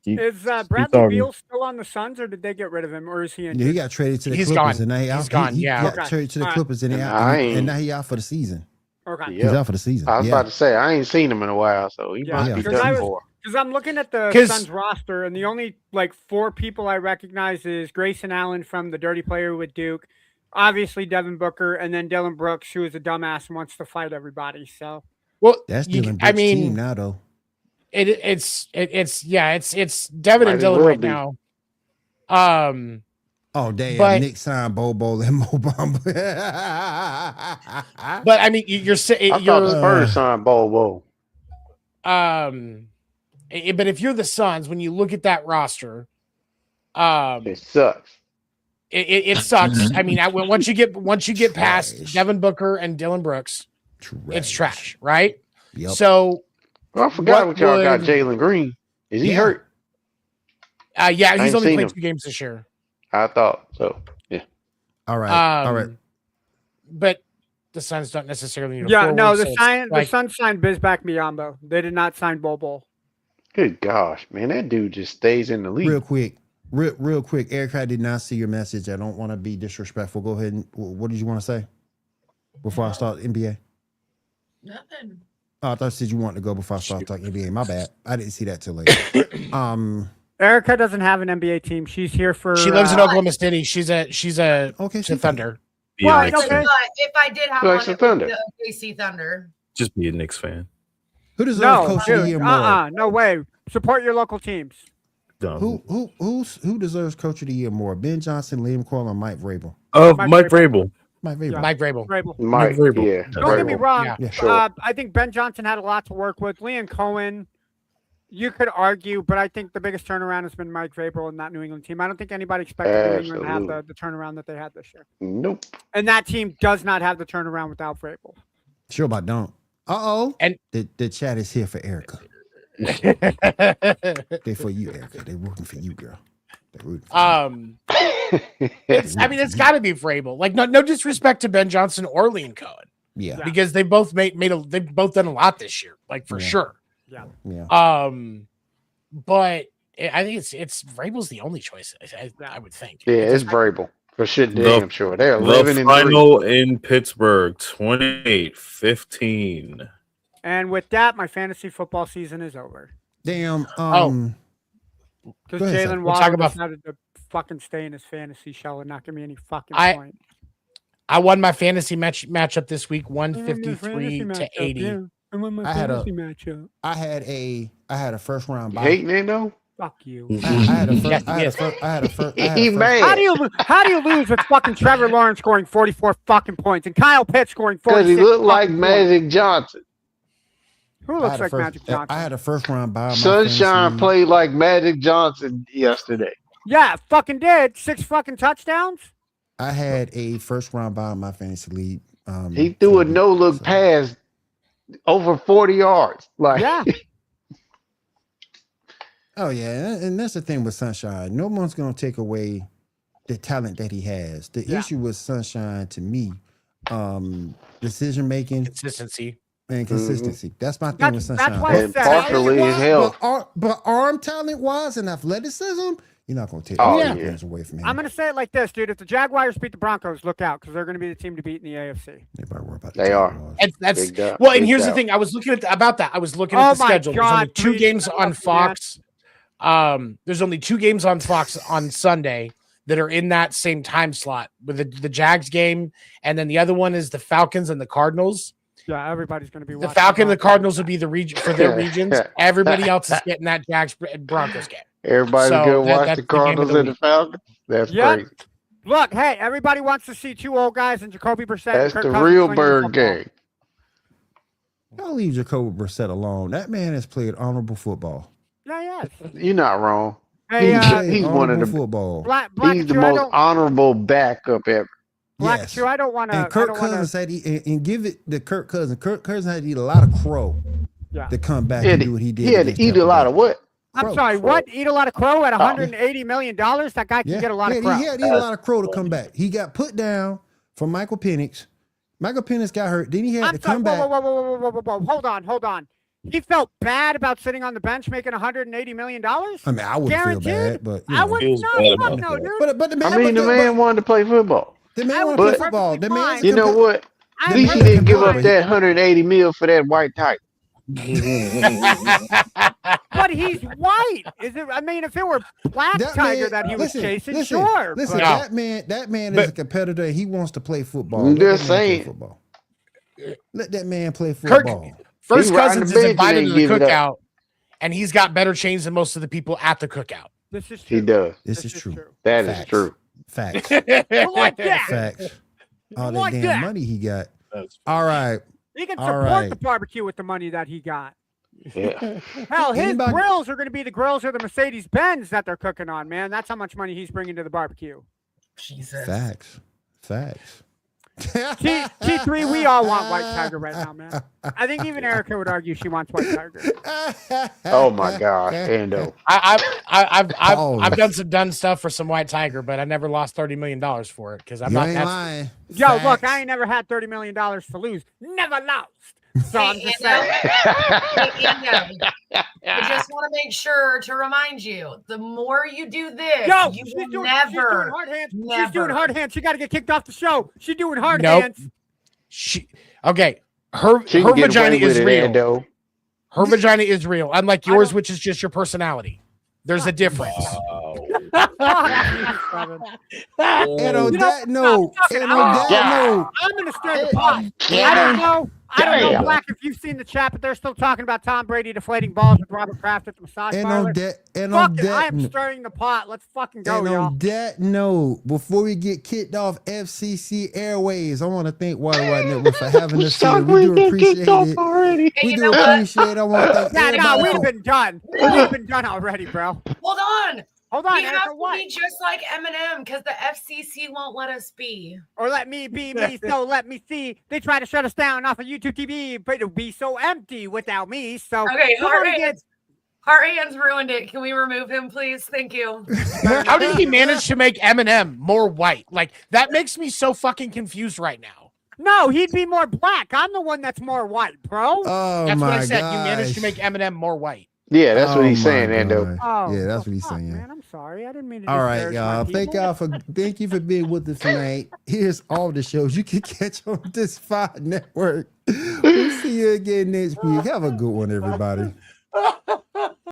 G: Is Bradley Beal still on the Suns, or did they get rid of him, or is he?
F: Yeah, he got traded to the
E: He's
F: Clippers,
E: gone.
F: and now
E: He's gone.
F: He
E: Yeah.
F: got traded to the Clippers, and now he out for the season.
G: Okay.
F: He's out for the season.
K: I was about to say, I ain't seen him in a while, so he must be done for.
G: Because I'm looking at the Suns roster, and the only like 4 people I recognize is Grayson Allen from the Dirty Player with Duke, obviously Devin Booker, and then Dylan Brooks, who is a dumbass and wants to fight everybody. So,
E: well,
F: that's Dylan Brooks' team now, though.
E: It's Devin and Dylan right now.
F: Oh damn!
E: But-
F: Nick signed Bobo and Mo Bamba.
E: But I mean, you're saying
K: I thought the Spurs signed Bobo.
E: but if you're the Suns, when you look at that roster,
K: it sucks.
E: It sucks. I mean, once you get past Devin Booker and Dylan Brooks, it's trash, right?
F: Yep.
E: So
K: I forgot what y'all got Jalen Green. Is he hurt?
E: Yeah, he's only
K: seen
E: played
K: him.
E: 2 games this year.
K: I thought so. Yeah.
F: All right. All right.
E: But the Suns don't necessarily need a
G: yeah,
E: forward,
G: no,
E: so
G: the
E: it's
G: Suns signed Bismack Biyombo. They did not sign Bobo.
K: Good gosh, man, that dude just stays in the league.
F: Real quick. Eric, I did not see your message. I don't want to be disrespectful. Go ahead and what did you want to say before I start NBA?
J: Nothing.
F: Oh, I thought you said you wanted to go before I start talking NBA. My bad. I didn't see that till later.
G: Erica doesn't have an NBA team. She's here for.
E: She lives in Oklahoma City. She's a Thunder.
G: Well,
J: If I did have one, it would be the OKC Thunder.
I: Just be a Knicks fan.
F: Who deserves Coach of the Year more?
G: No way. Support your local teams.
F: Who deserves Coach of the Year more? Ben Johnson, Liam Coyle, or Mike Vrabel?
I: Mike Vrabel.
F: Mike Vrabel.
G: Yeah.
E: Mike Vrabel.
K: Mike Vrabel. Yeah.
G: Don't get me wrong.
K: Yeah, sure.
G: I think Ben Johnson had a lot to work with. Liam Cohen, you could argue, but I think the biggest turnaround has been Mike Vrabel and that New England team. I don't think anybody expected New England to have the turnaround that they had this year.
K: Nope.
G: And that team does not have the turnaround without Vrabel.
F: Sure about don't. Uh-oh.
E: And
F: the chat is here for Erica. They're for you, Erica. They're rooting for you, girl. They're rooting for
E: it's got to be Vrabel. Like, no disrespect to Ben Johnson or Liam Cohen.
F: Yeah.
E: Because they both they've both done a lot this year, like for sure.
G: Yeah.
E: But I think it's Vrabel's the only choice. I would think.
K: Yeah, it's Vrabel for shit. Damn sure. They're 11-3.
I: Final in Pittsburgh, 28-15.
G: And with that, my fantasy football season is over.
F: Damn.
G: Because Jalen Waddle decided to fucking stay in his fantasy shell and not give me any fucking point.
E: I won my fantasy matchup this week, 153-80.
G: Yeah. I won my fantasy matchup.
F: I had a first round bye.
K: Hating it though?
G: Fuck you.
F: I had a first.
K: He mad.
G: How do you lose with fucking Trevor Lawrence scoring 44 fucking points and Kyle Pitts scoring 46?
K: Because he looked like Magic Johnson.
G: Who looks like Magic Johnson?
F: I had a first round bye.
K: Sunshine played like Magic Johnson yesterday.
G: Yeah, fucking did. 6 fucking touchdowns.
F: I had a first round bye in my fantasy league.
K: He threw a no look pass over 40 yards. Like,
G: yeah.
F: Oh yeah, and that's the thing with Sunshine. No one's gonna take away the talent that he has. The issue with Sunshine, to me, decision making,
E: consistency.
F: That's my thing with Sunshine.
G: That's why
K: and partially his health.
F: But arm talent wise and athleticism, you're not gonna take things away from him.
G: I'm gonna say it like this, dude. If the Jaguars beat the Broncos, look out, because they're gonna be the team to beat in the AFC.
K: They are.
E: And here's the thing. I was looking at the schedule. There's only 2 games on Fox. There's only 2 games on Fox on Sunday that are in that same time slot, with the Jags game, and then the other one is the Falcons and the Cardinals.
G: Yeah, everybody's going to be watching.
E: The Falcon and the Cardinals would be the region for their regions. Everybody else is getting that Jags Broncos game.
K: Everybody's going to watch the Cardinals and the Falcons. That's crazy.
G: Look, hey, everybody wants to see 2 old guys and Jacoby Brissett.
K: That's the real bird game.
F: Don't leave Jacoby Brissett alone. That man has played honorable football.
G: Yeah.
K: You're not wrong.
G: Hey,
K: he's one of the
F: football.
K: He's the most honorable backup ever.
F: Yes.
G: I don't want to.
F: And Kirk Cousins said and give it to Kirk Cousins. Kirk Cousins had to eat a lot of crow to come back and do what he did.
K: He had to eat a lot of what?
G: I'm sorry, what? Eat a lot of crow at $180 million? That guy can get a lot of crow.
F: He had to eat a lot of crow to come back. He got put down for Michael Penix. Michael Penix got hurt. Then he had to come back.
G: Whoa. Hold on. He felt bad about sitting on the bench making $180 million?
F: I mean, I wouldn't feel bad, but
G: I wouldn't. No, dude.
F: But the man,
K: the man wanted to play football.
F: The man wanted to play football. The man,
K: you know what? At least he didn't give up that $180 million for that white tiger.
G: But he's white. Is it? I mean, if it were black tiger that he was chasing, sure.
F: Listen, that man is a competitor. He wants to play football.
K: I'm just saying.
F: Let that man play football.
E: First Cousins is invited to the cookout, and he's got better chains than most of the people at the cookout.
G: This is true.
K: He does.
F: This is true.
K: That is true.
F: Facts.
G: Like that.
F: Facts. All that damn money he got. All right.
G: He can support the barbecue with the money that he got.
K: Yeah.
G: Hell, his grills are going to be the grills of the Mercedes-Benz that they're cooking on, man. That's how much money he's bringing to the barbecue.
J: Jesus.
F: Facts.
G: T3, we all want white tiger right now, man. I think even Erica would argue she wants white tiger.
K: Oh my God, Ando.
E: I've done some dumb stuff for some white tiger, but I never lost $30 million for it because I'm not that.
F: Lying.
G: Yo, look, I ain't never had $30 million to lose. Never lost. So I'm just saying.
J: I just want to make sure to remind you, the more you do this, you will
G: she's doing hard hands. She's doing hard hands. She got to get kicked off the show. She's doing hard hands.
E: Her vagina is real. Her vagina is real, unlike yours, which is just your personality. There's a difference.
G: And
F: on that note,
G: I'm going to start the pot. I don't know, Black, if you've seen the chat, but they're still talking about Tom Brady deflating balls with Robert Kraft at the massage parlor. I am stirring the pot. Let's fucking go, y'all.
F: On that note, before we get kicked off FCC Airways, I want to thank Worldwide Network for having us here. We do appreciate it. We do appreciate it. I want to thank
G: we've been done. We've been done already, bro.
J: Hold on.
G: We
J: have to be just like Eminem because the FCC won't let us be.
G: Or let me be me, so let me see. They try to shut us down off of YouTube TV, but it'll be so empty without me. So
J: okay, Heart Hands ruined it. Can we remove him, please? Thank you.
E: How did he manage to make Eminem more white? Like, that makes me so fucking confused right now.
G: No, he'd be more black. I'm the one that's more white, bro.
F: Oh,
E: that's
F: my
E: what I said.
F: gosh.
E: You managed to make Eminem more white.
K: Yeah, that's what he's saying, Ando.
G: Oh,
F: yeah, that's what he's saying.
G: Man, I'm sorry. I didn't mean to.
F: All right, y'all. Thank you for being with us tonight. Here's all the shows you can catch on this Five Network. We'll see you again next week. Have a good one, everybody.